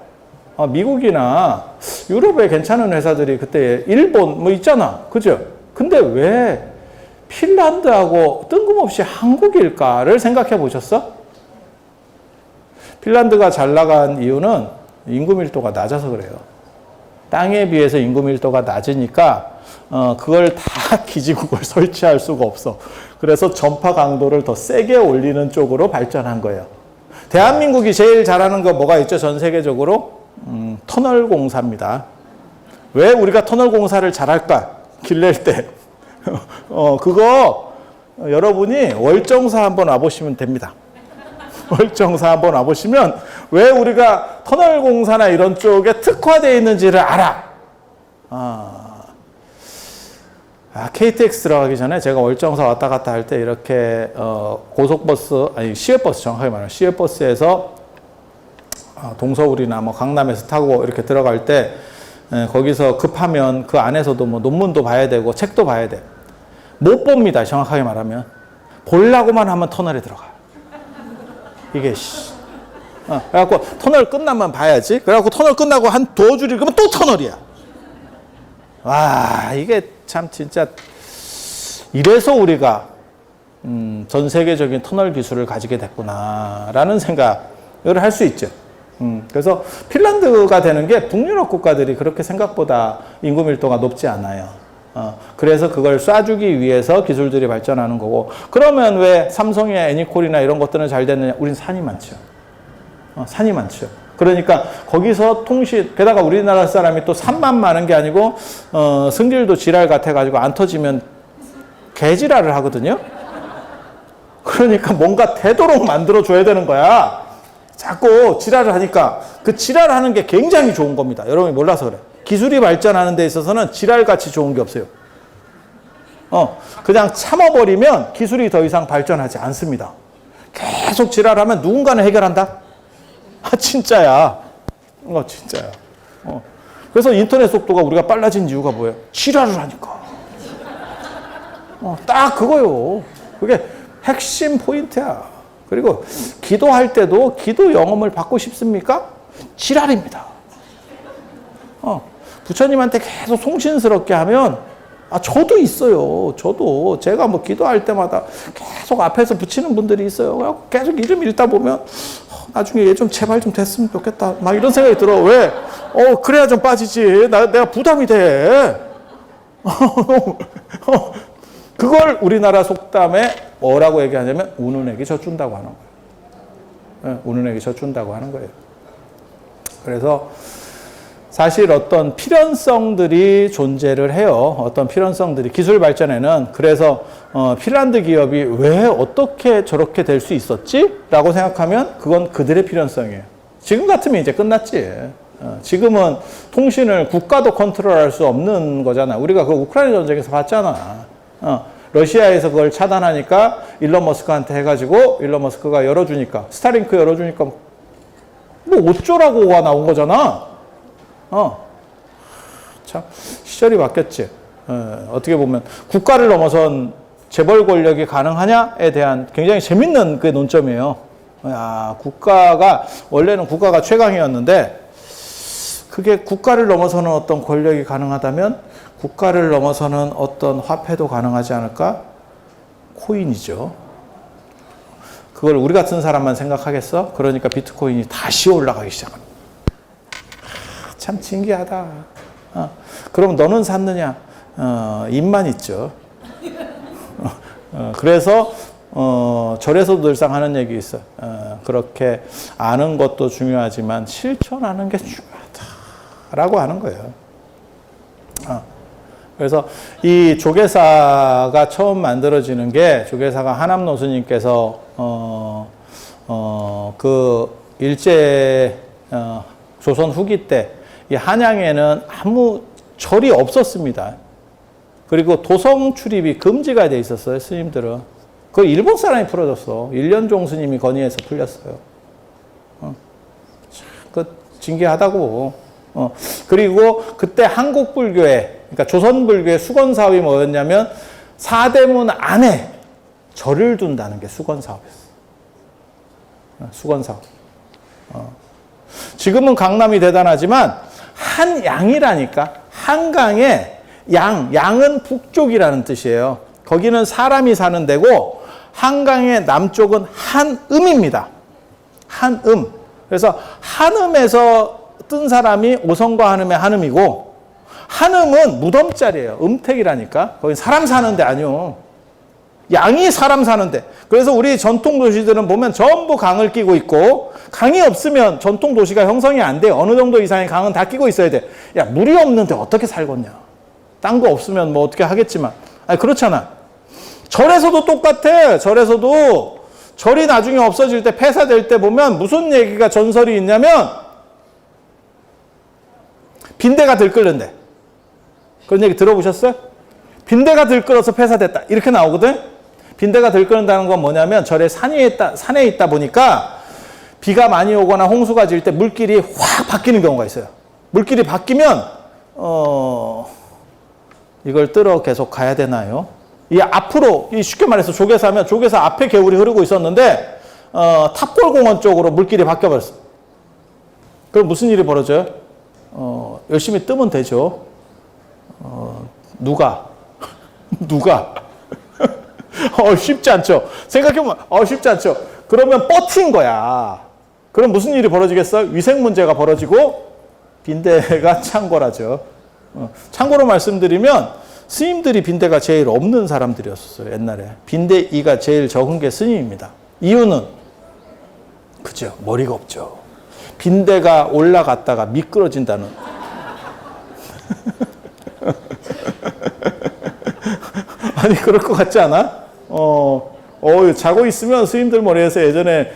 미국이나 유럽의 괜찮은 회사들이 그때 일본 뭐 있잖아. 그죠? 근데 왜 핀란드하고 뜬금없이 한국일까를 생각해 보셨어? 핀란드가 잘 나간 이유는 인구 밀도가 낮아서 그래요. 땅에 비해서 인구 밀도가 낮으니까 그걸 다 기지국을 설치할 수가 없어. 그래서 전파 강도를 더 세게 올리는 쪽으로 발전한 거예요. 대한민국이 제일 잘하는 거 뭐가 있죠? 전 세계적으로? 터널 공사입니다. 왜 우리가 터널 공사를 잘할까? 길 낼 때. 그거 여러분이 월정사 한번 와보시면 됩니다. 월정사 한번 와보시면 왜 우리가 터널 공사나 이런 쪽에 특화되어 있는지를 알아. KTX 들어가기 전에 제가 월정사 왔다 갔다 할 때 이렇게 고속버스, 아니 시외버스, 정확하게 말하면 시외버스에서 동서울이나 뭐 강남에서 타고 이렇게 들어갈 때 거기서 급하면 그 안에서도 뭐 논문도 봐야 되고 책도 봐야 돼. 못 봅니다. 정확하게 말하면. 보려고만 하면 터널에 들어가. 이게 그래갖고 터널 끝나면 봐야지. 그래갖고 터널 끝나고 한 두어 줄이 그러면 또 터널이야. 와, 이게 참 진짜 이래서 우리가 전 세계적인 터널 기술을 가지게 됐구나라는 생각을 할 수 있죠. 그래서 핀란드가 되는 게 북유럽 국가들이 그렇게 생각보다 인구 밀도가 높지 않아요. 그래서 그걸 쏴주기 위해서 기술들이 발전하는 거고, 그러면 왜 삼성이나 애니콜이나 이런 것들은 잘 됐느냐? 우린 산이 많죠. 산이 많죠. 그러니까 거기서 게다가 우리나라 사람이 또 산만 많은 게 아니고, 승질도 지랄 같아가지고 안 터지면 개지랄을 하거든요. 그러니까 뭔가 되도록 만들어줘야 되는 거야. 자꾸 지랄을 하니까 그 지랄하는 게 굉장히 좋은 겁니다. 여러분이 몰라서 그래. 기술이 발전하는 데 있어서는 지랄같이 좋은 게 없어요. 그냥 참아버리면 기술이 더 이상 발전하지 않습니다. 계속 지랄하면 누군가는 해결한다? 진짜야. 진짜야. 그래서 인터넷 속도가 우리가 빨라진 이유가 뭐예요? 지랄을 하니까. 딱 그거요. 그게 핵심 포인트야. 그리고 기도할 때도 기도 영험을 받고 싶습니까? 지랄입니다. 부처님한테 계속 송신스럽게 하면, 저도 있어요. 저도 제가 뭐 기도할 때마다 계속 앞에서 붙이는 분들이 있어요. 계속 이름 읽다 보면 나중에 얘 좀 제발 좀 됐으면 좋겠다. 막 이런 생각이 들어. 왜? 그래야 좀 빠지지. 내가 부담이 돼. 그걸 우리나라 속담에 뭐라고 얘기하냐면 우는에게 젖준다고 하는 거예요. 우는에게 젖준다고 하는 거예요. 그래서 사실 어떤 필연성들이 존재를 해요. 어떤 필연성들이 기술 발전에는. 그래서 핀란드 기업이 왜 어떻게 저렇게 될 수 있었지? 라고 생각하면 그건 그들의 필연성이에요. 지금 같으면 이제 끝났지. 지금은 통신을 국가도 컨트롤할 수 없는 거잖아. 우리가 그 우크라이나 전쟁에서 봤잖아. 러시아에서 그걸 차단하니까 일론 머스크한테 해가지고 일론 머스크가 열어주니까, 스타링크 열어주니까 뭐 어쩌라고가 나온 거잖아. 참 시절이 바뀌었지. 어떻게 보면 국가를 넘어선 재벌 권력이 가능하냐에 대한 굉장히 재밌는 그 논점이에요. 원래는 국가가 최강이었는데 그게 국가를 넘어서는 어떤 권력이 가능하다면 국가를 넘어서는 어떤 화폐도 가능하지 않을까? 코인이죠. 그걸 우리 같은 사람만 생각하겠어? 그러니까 비트코인이 다시 올라가기 시작합니다. 참 신기하다. 그럼 너는 샀느냐? 입만 있죠. 그래서 절에서도 늘상 하는 얘기 있어. 그렇게 아는 것도 중요하지만 실천하는 게 중요하다라고 하는 거예요. 그래서 이 조계사가 처음 만들어지는 게, 조계사가 하남노 스님께서 그 일제 조선 후기 때 이 한양에는 아무 절이 없었습니다. 그리고 도성 출입이 금지가 돼 있었어요, 스님들은. 그걸 일본 사람이 풀어줬어. 일련종 스님이 건의해서 풀렸어요. 그 징계하다고. 그리고 그때 한국 불교의, 그러니까 조선 불교의 수건 사업이 뭐였냐면 사대문 안에 절을 둔다는 게 수건 사업이었어. 수건 사업. 지금은 강남이 대단하지만 한양이라니까. 한강에 양은 북쪽이라는 뜻이에요. 거기는 사람이 사는 데고 한강의 남쪽은 한음입니다. 한음. 그래서 한음에서 뜬 사람이 오성과 한음의 한음이고, 한음은 무덤자리예요. 음택이라니까. 거기 사람 사는 데 아니요. 양이 사람 사는데. 그래서 우리 전통 도시들은 보면 전부 강을 끼고 있고, 강이 없으면 전통 도시가 형성이 안 돼. 어느 정도 이상의 강은 다 끼고 있어야 돼. 야, 물이 없는데 어떻게 살겠냐. 딴 거 없으면 뭐 어떻게 하겠지만. 아니, 그렇잖아. 절에서도 똑같아. 절에서도 절이 나중에 없어질 때, 폐사될 때 보면 무슨 얘기가 전설이 있냐면 빈대가 들끓는데. 그런 얘기 들어보셨어요? 빈대가 들끓어서 폐사됐다. 이렇게 나오거든? 빈대가 들끓는다는 건 뭐냐면 절에 산에 있다 보니까 비가 많이 오거나 홍수가 질 때 물길이 확 바뀌는 경우가 있어요. 물길이 바뀌면, 이걸 뜰어 계속 가야 되나요? 이 앞으로, 쉽게 말해서 조계사면 조계사 앞에 개울이 흐르고 있었는데, 탑골공원 쪽으로 물길이 바뀌어버렸어. 그럼 무슨 일이 벌어져요? 열심히 뜨면 되죠. 누가? 쉽지 않죠. 생각해보면, 쉽지 않죠. 그러면 버틴 거야. 그럼 무슨 일이 벌어지겠어요? 위생 문제가 벌어지고 빈대가 창궐하죠. 참고로 말씀드리면 스님들이 빈대가 제일 없는 사람들이었어요. 옛날에. 빈대 이가 제일 적은 게 스님입니다. 이유는 그죠. 머리가 없죠. 빈대가 올라갔다가 미끄러진다는. 아니 그럴 것 같지 않아? 자고 있으면 스님들 머리에서 예전에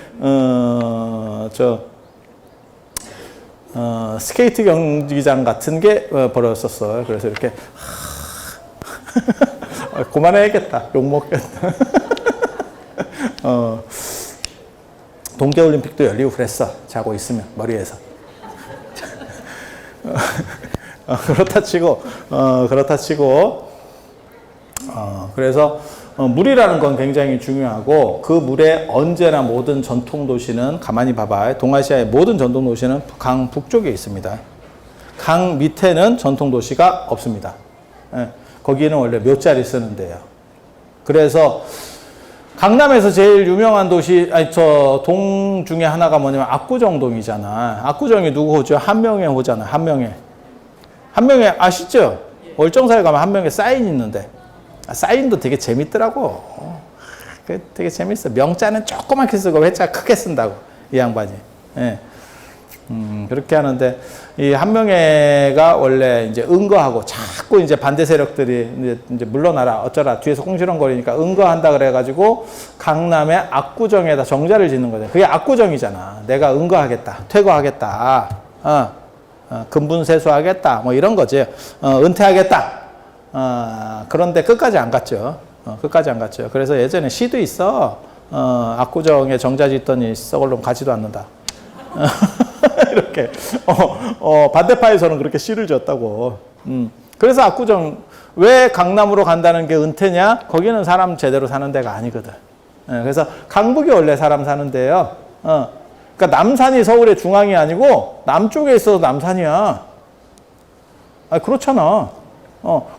스케이트 경기장 같은 게 벌어졌었어요. 그래서 이렇게 그만해야겠다. 욕먹겠다. 동계올림픽도 열리고 그랬어. 자고 있으면 머리에서. 그렇다 치고 그래서 물이라는 건 굉장히 중요하고 그 물에 언제나 모든 전통 도시는 가만히 봐봐. 동아시아의 모든 전통 도시는 강 북쪽에 있습니다. 강 밑에는 전통 도시가 없습니다. 거기는 원래 묘자리 쓰는 데요. 그래서 강남에서 제일 유명한 도시, 동 중에 하나가 뭐냐면 압구정동이잖아. 압구정이 누구 호죠? 한명회 호잖아. 한명회 아시죠? 월정사에 가면 한명회 사인 있는데. 사인도 되게 재밌더라고. 되게 재밌어. 명자는 조그맣게 쓰고 회자 크게 쓴다고. 이 양반이. 예. 그렇게 하는데, 이 한명회가 원래 이제 응거하고 자꾸 이제 반대 세력들이 이제 물러나라, 어쩌라, 뒤에서 꽁시렁거리니까 응거한다 그래가지고 강남의 압구정에다 정자를 짓는 거죠. 그게 압구정이잖아. 내가 응거하겠다, 퇴거하겠다, 근분세수하겠다, 뭐 이런 거지. 은퇴하겠다. 그런데 끝까지 안 갔죠. 끝까지 안 갔죠. 그래서 예전에 시도 있어. 압구정에 정자 짓더니 썩을 놈 가지도 않는다. 이렇게 반대파에서는 그렇게 시를 졌다고. 그래서 압구정 왜 강남으로 간다는 게 은퇴냐? 거기는 사람 제대로 사는 데가 아니거든. 그래서 강북이 원래 사람 사는 데예요. 그러니까 남산이 서울의 중앙이 아니고 남쪽에 있어도 남산이야. 그렇잖아.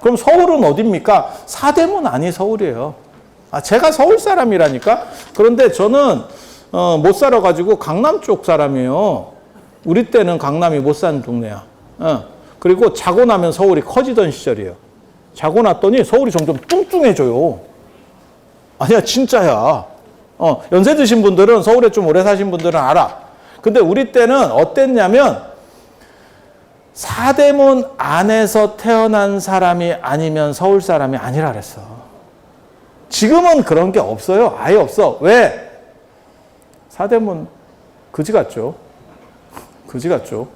그럼 서울은 어딥니까? 사대문 아니 서울이에요. 제가 서울 사람이라니까. 그런데 저는 못 살아가지고 강남 쪽 사람이에요. 우리 때는 강남이 못 사는 동네야. 그리고 자고 나면 서울이 커지던 시절이에요. 자고 났더니 서울이 점점 뚱뚱해져요. 아니야, 진짜야. 연세 드신 분들은, 서울에 좀 오래 사신 분들은 알아. 근데 우리 때는 어땠냐면, 사대문 안에서 태어난 사람이 아니면 서울 사람이 아니라 그랬어. 지금은 그런 게 없어요. 아예 없어. 왜? 사대문 그지 같죠? 그지 같죠?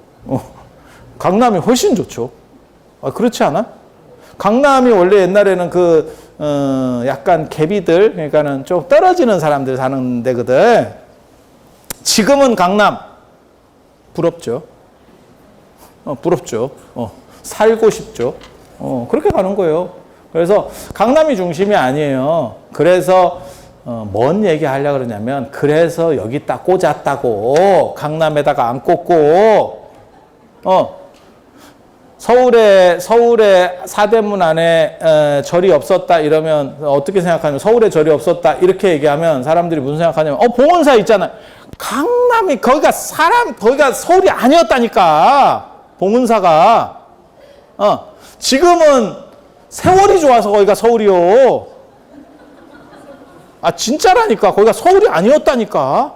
강남이 훨씬 좋죠. 그렇지 않아? 강남이 원래 옛날에는 약간 개비들, 그러니까는 좀 떨어지는 사람들 사는 데거든. 지금은 강남 부럽죠. 부럽죠. 살고 싶죠. 그렇게 가는 거예요. 그래서 강남이 중심이 아니에요. 그래서 뭔 얘기 하려고 그러냐면, 그래서 여기 딱 꽂았다고. 강남에다가 안 꽂고, 서울에 사대문 안에 절이 없었다 이러면 어떻게 생각하냐면, 서울에 절이 없었다 이렇게 얘기하면 사람들이 무슨 생각하냐면, 봉원사 있잖아. 강남이 거기가 서울이 아니었다니까. 봉은사가. 지금은 세월이 좋아서 거기가 서울이요. 진짜라니까. 거기가 서울이 아니었다니까.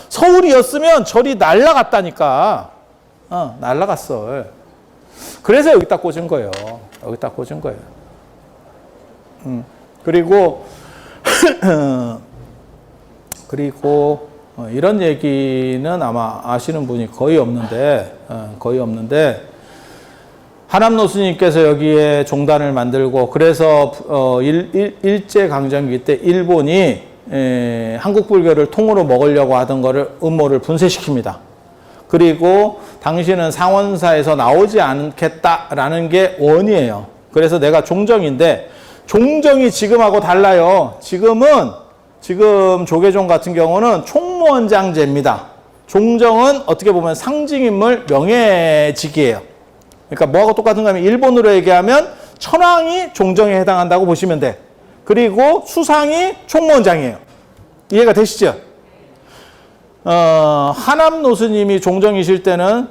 서울이었으면 절이 날라갔다니까. 날라갔어. 그래서 여기 딱 꽂은 거예요. 여기 딱 꽂은 거예요. 그리고 이런 얘기는 아마 아시는 분이 거의 없는데, 하남노 스님께서 여기에 종단을 만들고, 그래서 일제강점기 때 일본이 한국 불교를 통으로 먹으려고 하던 거를 음모를 분쇄시킵니다. 그리고 당신은 상원사에서 나오지 않겠다라는 게 원이에요. 그래서 내가 종정인데, 종정이 지금하고 달라요. 지금 조계종 같은 경우는 총무원장제입니다. 종정은 어떻게 보면 상징인물 명예직이에요. 그러니까 뭐하고 똑같은가 하면, 일본으로 얘기하면 천황이 종정에 해당한다고 보시면 돼. 그리고 수상이 총무원장이에요. 이해가 되시죠? 하남노 스님이 종정이실 때는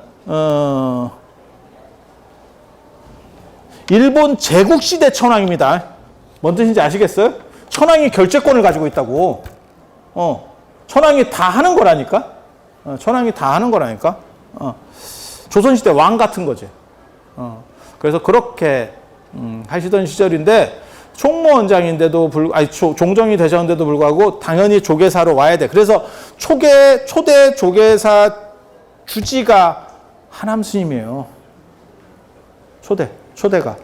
일본 제국시대 천황입니다. 뭔 뜻인지 아시겠어요? 천황이 결재권을 가지고 있다고. 천황이 다 하는 거라니까. 천황이 다 하는 거라니까. 조선시대 왕 같은 거지. 그래서 그렇게 하시던 시절인데 총무원장인데도 종정이 되셨는데도 불구하고 당연히 조계사로 와야 돼. 그래서 초대 조계사 주지가 하남 스님이에요. 초대가.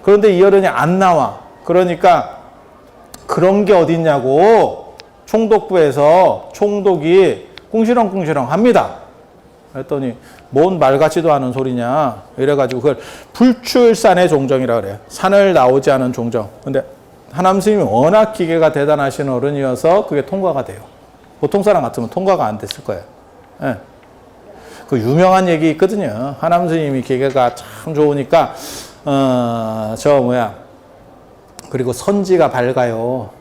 그런데 이어른이 안 나와. 그러니까 그런 게 어딨냐고 총독부에서 총독이 꿍시렁꿍시렁 합니다. 그랬더니 뭔 말 같지도 않은 소리냐 이래가지고 그걸 불출산의 종정이라 그래요. 산을 나오지 않은 종정. 근데 하남 스님이 워낙 기계가 대단하신 어른이어서 그게 통과가 돼요. 보통 사람 같으면 통과가 안 됐을 거예요. 네. 그 유명한 얘기 있거든요. 하남 스님이 기계가 참 좋으니까 그리고 선지가 밝아요.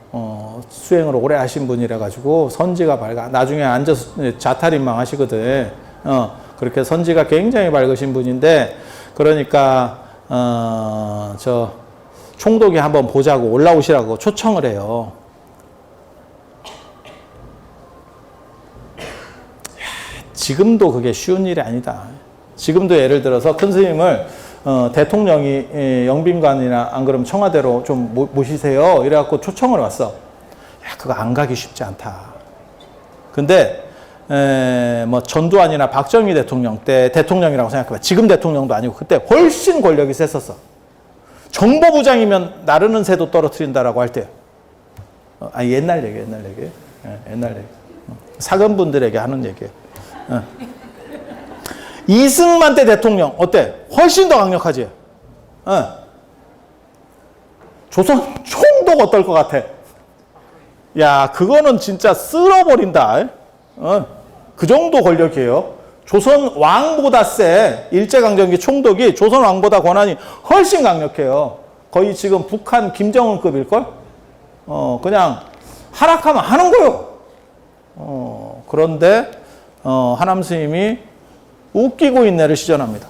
수행을 오래 하신 분이라 가지고 선지가 밝아. 나중에 앉아서 자탈인망 하시거든. 그렇게 선지가 굉장히 밝으신 분인데, 그러니까 총독이 한번 보자고 올라오시라고 초청을 해요. 지금도 그게 쉬운 일이 아니다. 지금도 예를 들어서 큰 스님을 대통령이 영빈관이나 안 그러면 청와대로 좀 모시세요. 이래갖고 초청을 왔어. 야, 그거 안 가기 쉽지 않다. 근데 뭐 전두환이나 박정희 대통령 때 대통령이라고 생각해봐. 지금 대통령도 아니고 그때 훨씬 권력이 셌었어. 정보부장이면 나르는 새도 떨어뜨린다라고 할 때. 옛날 얘기. 옛날 얘기. 사근분들에게 하는 얘기예요. 이승만 때 대통령 어때? 훨씬 더 강력하지? 조선 총독 어떨 것 같아? 야, 그거는 진짜 쓸어버린다. 그 정도 권력이에요. 조선 왕보다 세. 일제강점기 총독이 조선 왕보다 권한이 훨씬 강력해요. 거의 지금 북한 김정은급일걸? 그냥 하락하면 하는 거요. 그런데 하남 스님이 웃기고 있네를 시전합니다.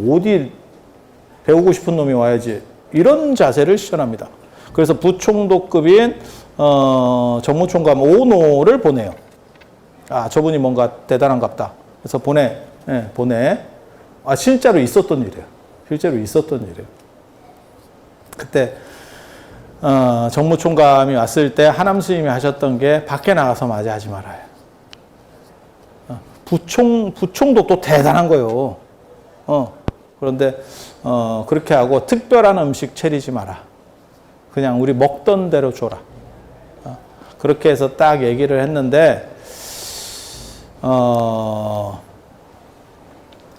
어디 배우고 싶은 놈이 와야지. 이런 자세를 시전합니다. 그래서 부총독급인 정무총감 오노를 보내요. 아, 저분이 뭔가 대단한갑다. 그래서 보내. 아, 실제로 있었던 일이에요. 그때 정무총감이 왔을 때 하남 스님이 하셨던 게 밖에 나가서 맞이하지 말아요. 부총독도 대단한 거예요. 그런데 그렇게 하고 특별한 음식 차리지 마라. 그냥 우리 먹던 대로 줘라. 그렇게 해서 딱 얘기를 했는데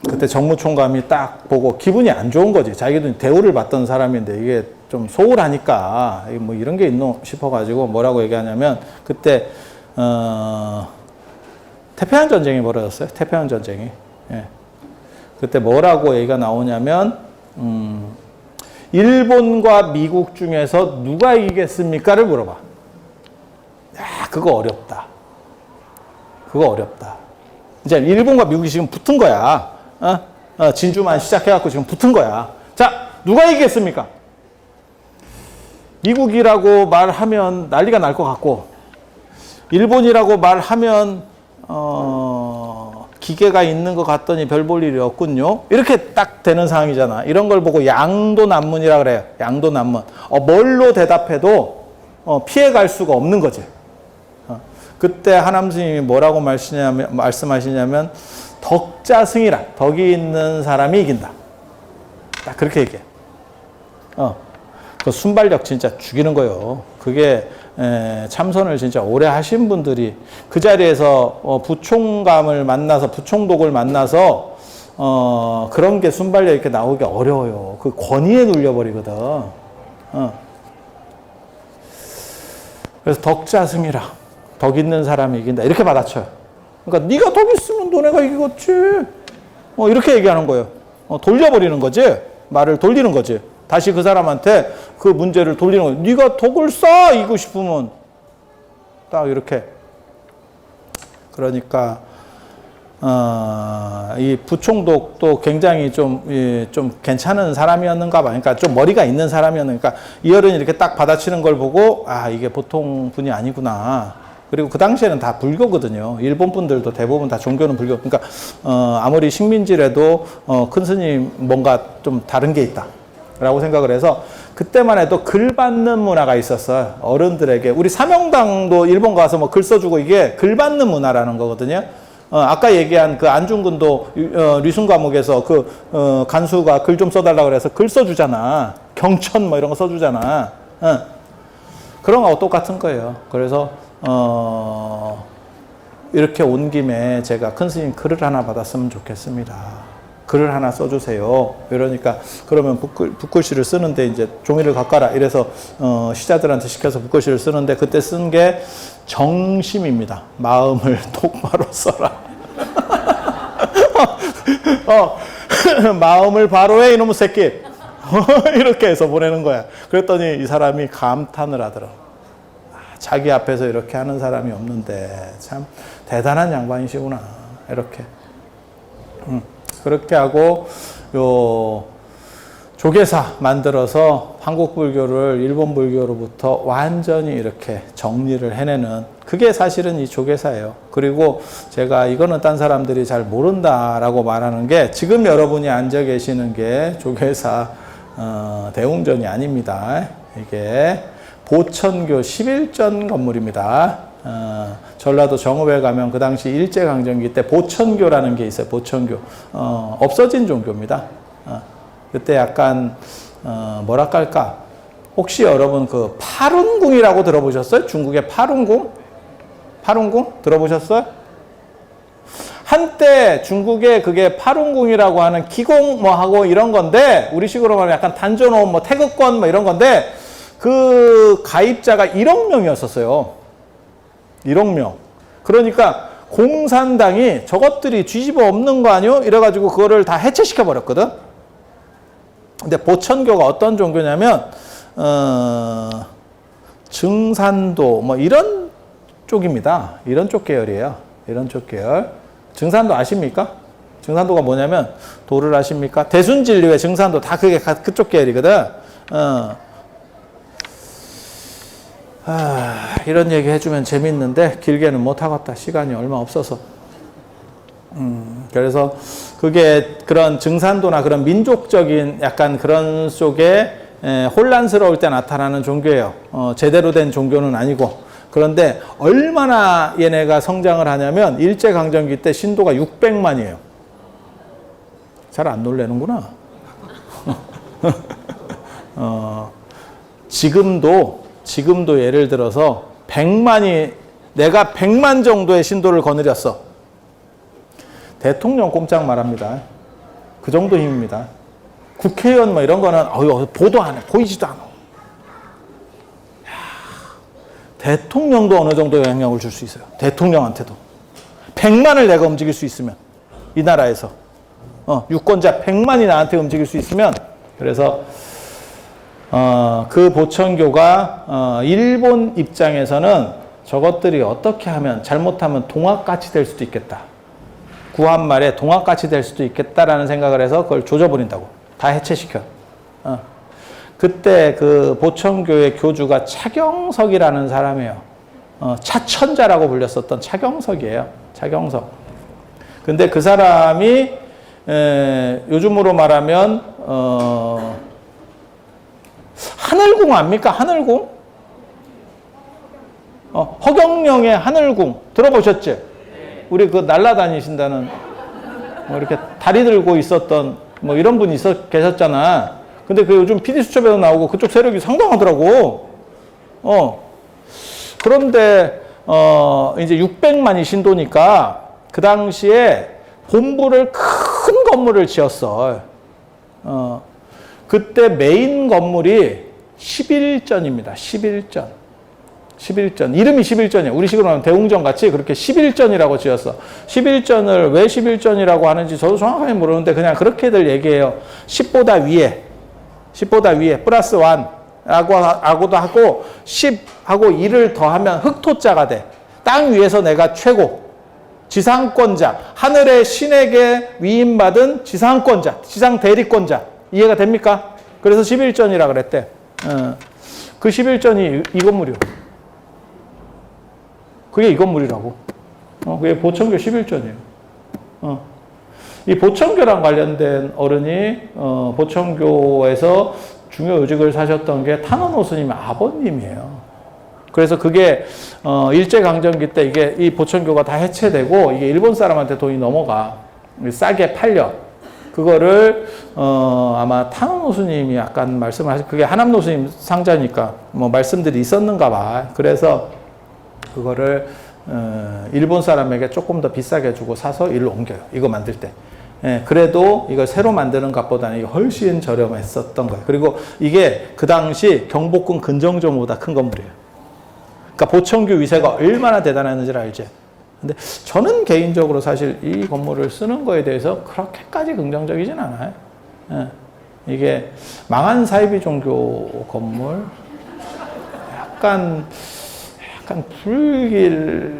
그때 정무총감이 딱 보고 기분이 안 좋은 거지. 자기도 대우를 받던 사람인데 이게 좀 소홀하니까 뭐 이런 게 있노 싶어가지고 뭐라고 얘기하냐면 그때 태평양 전쟁이 벌어졌어요. 태평양 전쟁이. 예. 그때 뭐라고 얘기가 나오냐면 일본과 미국 중에서 누가 이기겠습니까를 물어봐. 야, 그거 어렵다. 이제 일본과 미국이 지금 붙은 거야. 진주만 시작해갖고 지금 붙은 거야. 자, 누가 이기겠습니까? 미국이라고 말하면 난리가 날 것 같고, 일본이라고 말하면 기계가 있는 것 같더니 별 볼 일이 없군요. 이렇게 딱 되는 상황이잖아. 이런 걸 보고 양도난문이라 그래요. 양도난문. 뭘로 대답해도 피해갈 수가 없는 거지. 그때 하남 스님이 뭐라고 말씀하시냐면 덕자승이라. 덕이 있는 사람이 이긴다. 딱 그렇게 얘기해. 그 순발력 진짜 죽이는 거예요. 그게 참선을 진짜 오래 하신 분들이 그 자리에서 부총감을 만나서 부총독을 만나서 그런 게 순발력 이렇게 나오기 어려워요. 그 권위에 눌려버리거든. 그래서 덕자승이라. 덕 있는 사람이 이긴다. 이렇게 받아쳐요. 그러니까 네가 덕 있으면 너네가 이기겠지. 이렇게 얘기하는 거예요. 돌려버리는 거지. 말을 돌리는 거지. 다시 그 사람한테 그 문제를 돌리는 거예요. 네가 덕을 쌓아 이기고 싶으면 딱 이렇게 그러니까 이 부총독도 굉장히 좀 괜찮은 사람이었는가 봐. 그러니까 좀 머리가 있는 사람이었는가. 이어른이 이렇게 딱 받아치는 걸 보고, 아, 이게 보통 분이 아니구나. 그리고 그 당시에는 다 불교거든요. 일본 분들도 대부분 다 종교는 불교. 그러니까, 아무리 식민지라도, 큰 스님 뭔가 좀 다른 게 있다. 라고 생각을 해서, 그때만 해도 글 받는 문화가 있었어요. 어른들에게. 우리 사명당도 일본 가서 뭐 글 써주고 이게 글 받는 문화라는 거거든요. 아까 얘기한 그 안중근도 류순 감옥에서 그 간수가 글 좀 써달라고 그래서 글 써주잖아. 경천 뭐 이런 거 써주잖아. 그런 거하고 똑같은 거예요. 그래서 이렇게 온 김에 제가 큰 스님 글을 하나 받았으면 좋겠습니다. 글을 하나 써주세요. 이러니까 그러면 붓글씨를 쓰는데 이제 종이를 갖가라 이래서 시자들한테 시켜서 붓글씨를 쓰는데 그때 쓴 게 정심입니다. 마음을 똑바로 써라. 마음을 바로 해 이놈의 새끼. 이렇게 해서 보내는 거야. 그랬더니 이 사람이 감탄을 하더라. 자기 앞에서 이렇게 하는 사람이 없는데 참 대단한 양반이시구나. 이렇게. 그렇게 하고 요 조계사 만들어서 한국 불교를 일본 불교로부터 완전히 이렇게 정리를 해내는 그게 사실은 이 조계사예요. 그리고 제가 이거는 딴 사람들이 잘 모른다라고 말하는 게 지금 여러분이 앉아 계시는 게 조계사 대웅전이 아닙니다. 이게 보천교 11전 건물입니다. 전라도 정읍에 가면 그 당시 일제강점기 때 보천교라는 게 있어요. 보천교. 없어진 종교입니다. 그때 약간, 뭐랄까. 혹시 여러분 그 파룬궁이라고 들어보셨어요? 중국의 파룬궁? 파룬궁? 들어보셨어요? 한때 중국에 그게 파룬궁이라고 하는 기공 뭐 하고 이런 건데, 우리식으로 말하면 약간 단전호흡 뭐 태극권 뭐 이런 건데, 그 가입자가 1억 명이었었어요. 1억 명. 그러니까 공산당이 저것들이 뒤집어 엎는 거 아니요? 이래가지고 그거를 다 해체시켜 버렸거든. 근데 보천교가 어떤 종교냐면 증산도 뭐 이런 쪽입니다. 이런 쪽 계열이에요. 이런 쪽 계열. 증산도 아십니까? 증산도가 뭐냐면 도를 아십니까? 대순진리회 증산도 다 그게 그쪽 계열이거든. 이런 얘기 해주면 재밌는데 길게는 못하겠다. 시간이 얼마 없어서. 그래서 그게 그런 증산도나 그런 민족적인 약간 그런 속에 혼란스러울 때 나타나는 종교예요. 제대로 된 종교는 아니고. 그런데 얼마나 얘네가 성장을 하냐면 일제강점기 때 신도가 600만이에요. 잘 안 놀래는구나. 지금도 예를 들어서 100만이 내가 100만 정도의 신도를 거느렸어. 대통령 꼼짝 말합니다. 그 정도 힘입니다. 국회의원 뭐 이런 거는 보도 안 해. 보이지도 않아. 대통령도 어느 정도 영향을 줄 수 있어요. 대통령한테도. 100만을 내가 움직일 수 있으면 이 나라에서 유권자 100만이 나한테 움직일 수 있으면 그래서 그 보천교가 일본 입장에서는 저것들이 어떻게 하면 잘못하면 동학같이 될 수도 있겠다. 구한말에 동학같이 될 수도 있겠다라는 생각을 해서 그걸 조져버린다고. 다 해체시켜. 그때 그 보천교의 교주가 차경석이라는 사람이에요. 차천자라고 불렸었던 차경석이에요. 차경석. 근데 그 사람이 요즘으로 말하면 하늘궁 압니까? 하늘궁? 허경영의 하늘궁 들어보셨지? 우리 그 날라다니신다는 뭐 이렇게 다리 들고 있었던 뭐 이런 분이 계셨잖아. 근데 그 요즘 PD수첩에도 나오고 그쪽 세력이 상당하더라고. 그런데 이제 600만이 신도니까 그 당시에 본부를 큰 건물을 지었어. 그때 메인 건물이 11전입니다. 11전. 11전. 이름이 11전이야. 우리식으로 하면 대웅전 같이 그렇게 11전이라고 지었어. 11전을 왜 11전이라고 하는지 저도 정확하게 모르는데 그냥 그렇게들 얘기해요. 10보다 위에. 10보다 위에. 플러스 1라고도 하고 10하고 1을 더하면 흑토자가 돼. 땅 위에서 내가 최고. 지상권자, 하늘의 신에게 위임받은 지상권자, 지상 대리권자. 이해가 됩니까? 그래서 11전이라 그랬대. 그 11전이 이 건물이요. 그게 이 건물이라고. 그게 보천교 11전이에요. 이 보천교랑 관련된 어른이 보천교에서 중요 요직을 사셨던 게 탄원 스님의 아버님이에요. 그래서 그게 일제강점기 때 이게 이 보천교가 다 해체되고 이게 일본 사람한테 돈이 넘어가 싸게 팔려. 그거를 아마 탄원 스님이 약간 말씀하신 그게 하남노 스님 상자니까 뭐 말씀들이 있었는가 봐. 그래서 그거를 일본 사람에게 조금 더 비싸게 주고 사서 일로 옮겨요. 이거 만들 때. 예, 그래도 이걸 새로 만드는 값보다는 이게 훨씬 저렴했었던 거예요. 그리고 이게 그 당시 경복궁 근정점보다 큰 건물이에요. 그러니까 보천교 위세가 얼마나 대단했는지를 알지. 근데 저는 개인적으로 사실 이 건물을 쓰는 거에 대해서 그렇게까지 긍정적이진 않아요. 예, 이게 망한 사이비 종교 건물, 약간 불길,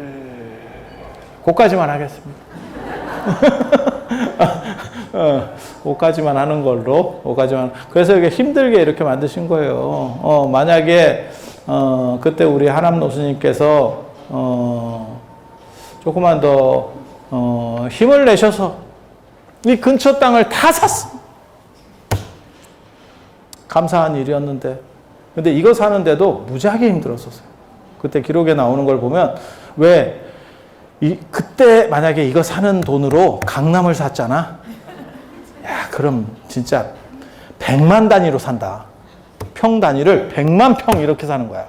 그까지만 하겠습니다. 그까지만 하는 걸로, 그까지만. 그래서 이게 힘들게 이렇게 만드신 거예요. 만약에, 그때 우리 하남노 스님께서, 조금만 더, 힘을 내셔서 이 근처 땅을 다 샀어. 감사한 일이었는데. 근데 이거 사는데도 무지하게 힘들었었어요. 그때 기록에 나오는 걸 보면, 그때 만약에 이거 사는 돈으로 강남을 샀잖아. 야, 그럼 진짜 100만 단위로 산다. 평 단위를 100만 평 이렇게 사는 거야.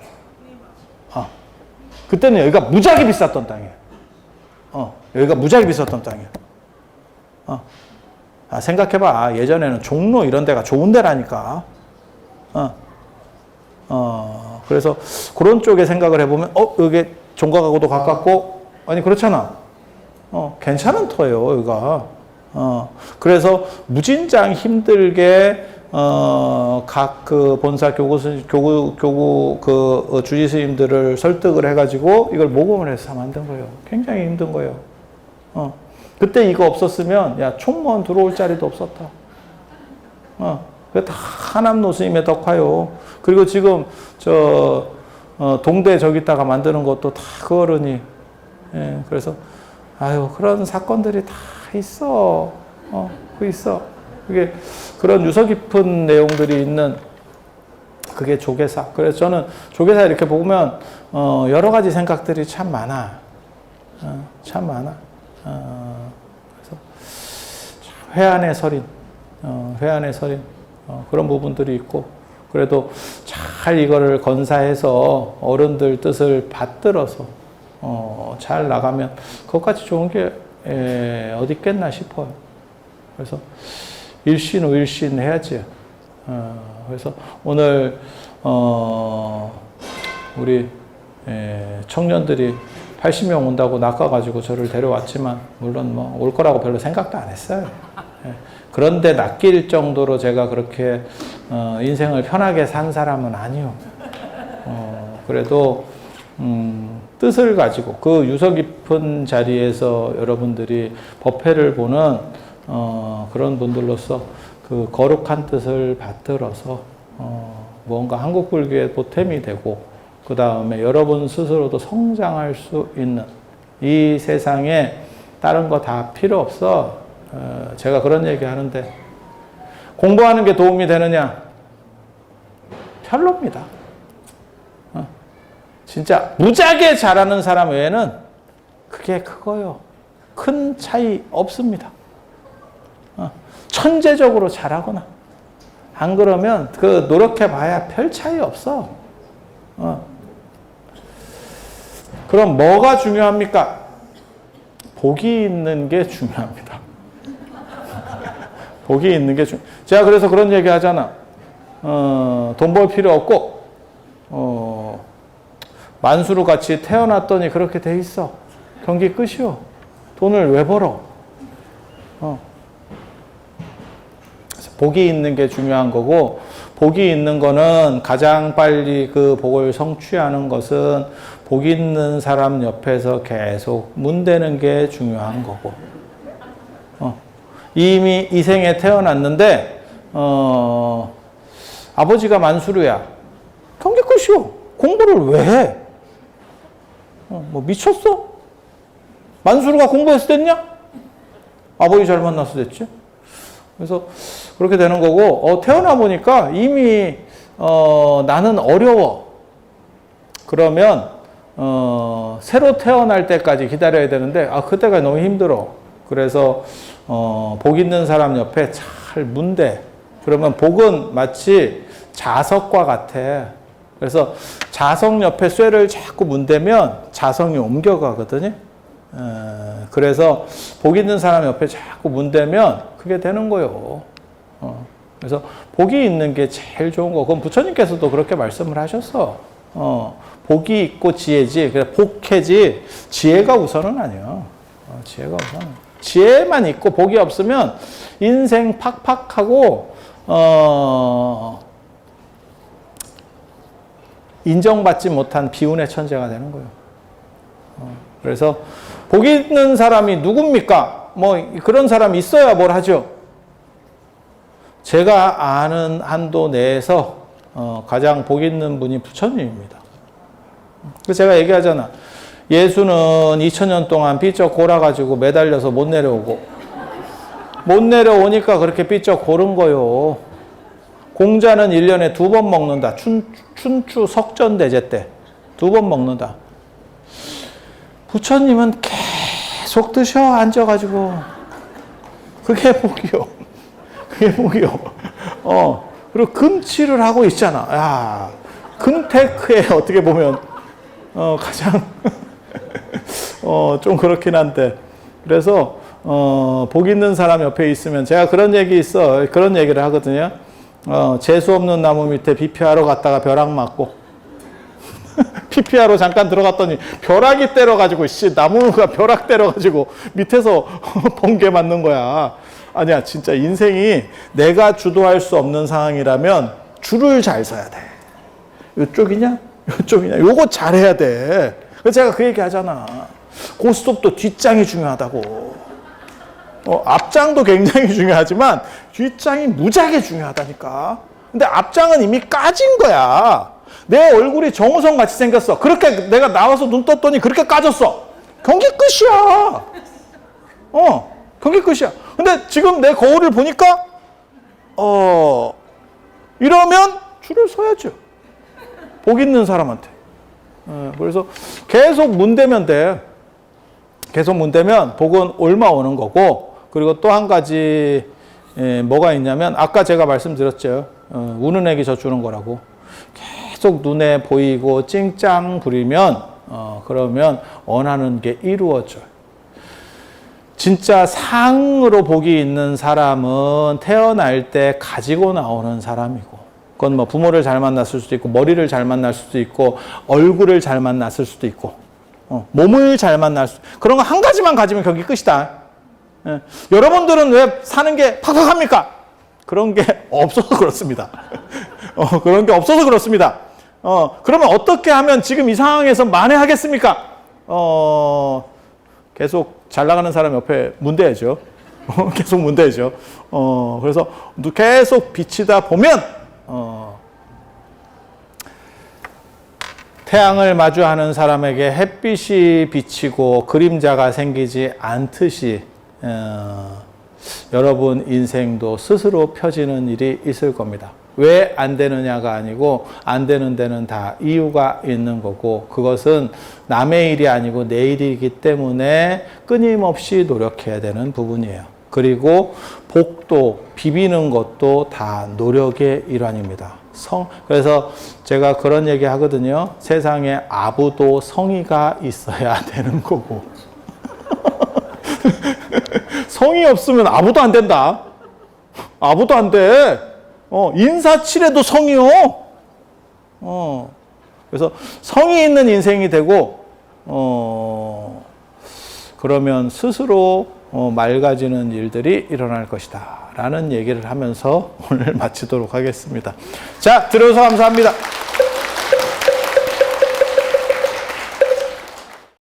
그때는 여기가 무지하게 비쌌던 땅이에요. 여기가 무지하게 비쌌던 땅이에요. 생각해봐. 예전에는 종로 이런 데가 좋은 데라니까. 그래서 그런 쪽에 생각을 해보면, 여기 종각하고도 가깝고, 아니, 그렇잖아. 괜찮은 터예요, 여기가. 그래서 무진장 힘들게, 각 그 본사 교구 주지 스님들을 설득을 해가지고 이걸 모금을 해서 만든 거예요. 굉장히 힘든 거예요. 그때 이거 없었으면, 야, 총무원 들어올 자리도 없었다. 다 하남노 스님의 덕화요. 그리고 지금, 동대 저기다가 만드는 것도 다 그 어른이, 예, 그래서, 그런 사건들이 다 있어. 있어. 그게, 그런 유서 깊은 내용들이 있는, 그게 조계사. 그래서 저는 조계사 이렇게 보면, 여러 가지 생각들이 참 많아. 참 많아. 그래서, 회한의 서린, 그런 부분들이 있고, 그래도 잘 이거를 건사해서 어른들 뜻을 받들어서, 잘 나가면 그것같이 좋은 게 어디 있겠나 싶어요. 그래서 일신우일신 해야지. 그래서 오늘 우리 청년들이 80명 온다고 낚아가지고 저를 데려왔지만 물론 뭐 올 거라고 별로 생각도 안 했어요. 그런데 낚일 정도로 제가 그렇게 인생을 편하게 산 사람은 아니요. 그래도 뜻을 가지고 그 유서 깊은 자리에서 여러분들이 법회를 보는 그런 분들로서 그 거룩한 뜻을 받들어서 뭔가 한국 불교의 보탬이 되고 그 다음에 여러분 스스로도 성장할 수 있는 이 세상에 다른 거 다 필요 없어. 제가 그런 얘기 하는데 공부하는 게 도움이 되느냐? 별로입니다. 진짜 무지하게 잘하는 사람 외에는 그게 그거요. 큰 차이 없습니다. 천재적으로 잘하거나 안 그러면 그 노력해봐야 별 차이 없어. 그럼 뭐가 중요합니까? 복이 있는 게 중요합니다. 복이 있는 게 제가 그래서 그런 얘기 하잖아. 돈 벌 필요 없고 만수로 같이 태어났더니 그렇게 돼 있어. 경기 끝이요. 돈을 왜 벌어? 복이 있는 게 중요한 거고, 복이 있는 거는 가장 빨리 그 복을 성취하는 것은 복 있는 사람 옆에서 계속 문대는 게 중요한 거고. 이미 이 생에 태어났는데 아버지가 만수르야. 경기 끝이요. 공부를 왜 해? 뭐 미쳤어? 만수르가 공부해서 됐냐? 아버지 잘 만나서 됐지. 그래서 그렇게 되는 거고, 태어나 보니까 이미 나는 어려워. 그러면 새로 태어날 때까지 기다려야 되는데 그때가 너무 힘들어. 그래서 복 있는 사람 옆에 잘 문대. 그러면 복은 마치 자석과 같아. 그래서 자석 옆에 쇠를 자꾸 문대면 자석이 옮겨가거든요. 그래서 복 있는 사람 옆에 자꾸 문대면 그게 되는 거요. 그래서 복이 있는 게 제일 좋은 거. 그럼 부처님께서도 그렇게 말씀을 하셨어. 복이 있고 지혜지. 그래 복해지 지혜가 우선은 아니야. 지혜가 우선. 지혜만 있고 복이 없으면 인생 팍팍하고 인정받지 못한 비운의 천재가 되는 거예요. 그래서 복 있는 사람이 누굽니까? 뭐 그런 사람이 있어야 뭘 하죠. 제가 아는 한도 내에서 가장 복 있는 분이 부처님입니다. 그래서 제가 얘기하잖아. 예수는 2000년 동안 삐쩍 골아가지고 매달려서 못 내려오고 못 내려오니까 그렇게 삐쩍 고른 거요. 공자는 1년에 2번 먹는다. 춘추 석전대제 때 2번 먹는다. 부처님은 계속 드셔 앉아가지고. 그게 복이요. 그게 복이요. 그리고 금치를 하고 있잖아. 야, 금테크에 어떻게 보면 가장 좀 그렇긴 한데. 그래서 복 있는 사람 옆에 있으면 제가 그런 얘기를 하거든요. 재수 없는 나무 밑에 비피하러 갔다가 벼락 맞고 피피하러 잠깐 들어갔더니 벼락이 때려가지고 나무가 벼락 때려가지고 밑에서 번개 맞는 거야. 아니야, 진짜 인생이 내가 주도할 수 없는 상황이라면 줄을 잘 서야 돼. 이쪽이냐? 이쪽이냐? 요거 잘해야 돼. 그래서 제가 그 얘기 하잖아. 고스톱도 뒷장이 중요하다고. 앞장도 굉장히 중요하지만 뒷장이 무지하게 중요하다니까. 근데 앞장은 이미 까진 거야. 내 얼굴이 정우성 같이 생겼어. 그렇게 내가 나와서 눈 떴더니 그렇게 까졌어. 경기 끝이야. 경기 끝이야. 근데 지금 내 거울을 보니까 이러면 줄을 서야죠. 복 있는 사람한테. 그래서 계속 문대면 돼. 계속 문대면 복은 옮아 오는 거고. 그리고 또 한 가지 뭐가 있냐면 아까 제가 말씀드렸죠. 우는 애기 젖주는 거라고. 계속 눈에 보이고 찡짱 부리면 그러면 원하는 게 이루어져요. 진짜 상으로 복이 있는 사람은 태어날 때 가지고 나오는 사람이고, 그건 뭐 부모를 잘 만났을 수도 있고, 머리를 잘 만날 수도 있고, 얼굴을 잘 만났을 수도 있고, 몸을 잘 만날 수, 그런 거 한 가지만 가지면 경기 끝이다. 여러분들은 왜 사는 게 팍팍합니까? 그런 게 없어서 그렇습니다. 그런 게 없어서 그렇습니다. 그러면 어떻게 하면 지금 이 상황에서 만회하겠습니까? 계속 잘 나가는 사람 옆에 문대야죠. 계속 문대야죠. 그래서 계속 비치다 보면, 태양을 마주하는 사람에게 햇빛이 비치고 그림자가 생기지 않듯이, 여러분 인생도 스스로 펴지는 일이 있을 겁니다. 왜 안 되느냐가 아니고 안 되는 데는 다 이유가 있는 거고, 그것은 남의 일이 아니고 내 일이기 때문에 끊임없이 노력해야 되는 부분이에요. 그리고 복도 비비는 것도 다 노력의 일환입니다. 그래서 제가 그런 얘기 하거든요. 세상에 아부도 성의가 있어야 되는 거고 성의 없으면 아부도 안 된다. 아부도 안 돼. 인사치레도 성의요. 그래서 성의 있는 인생이 되고, 그러면 스스로 맑아지는 일들이 일어날 것이다. 라는 얘기를 하면서 오늘 마치도록 하겠습니다. 자, 들어서 감사합니다.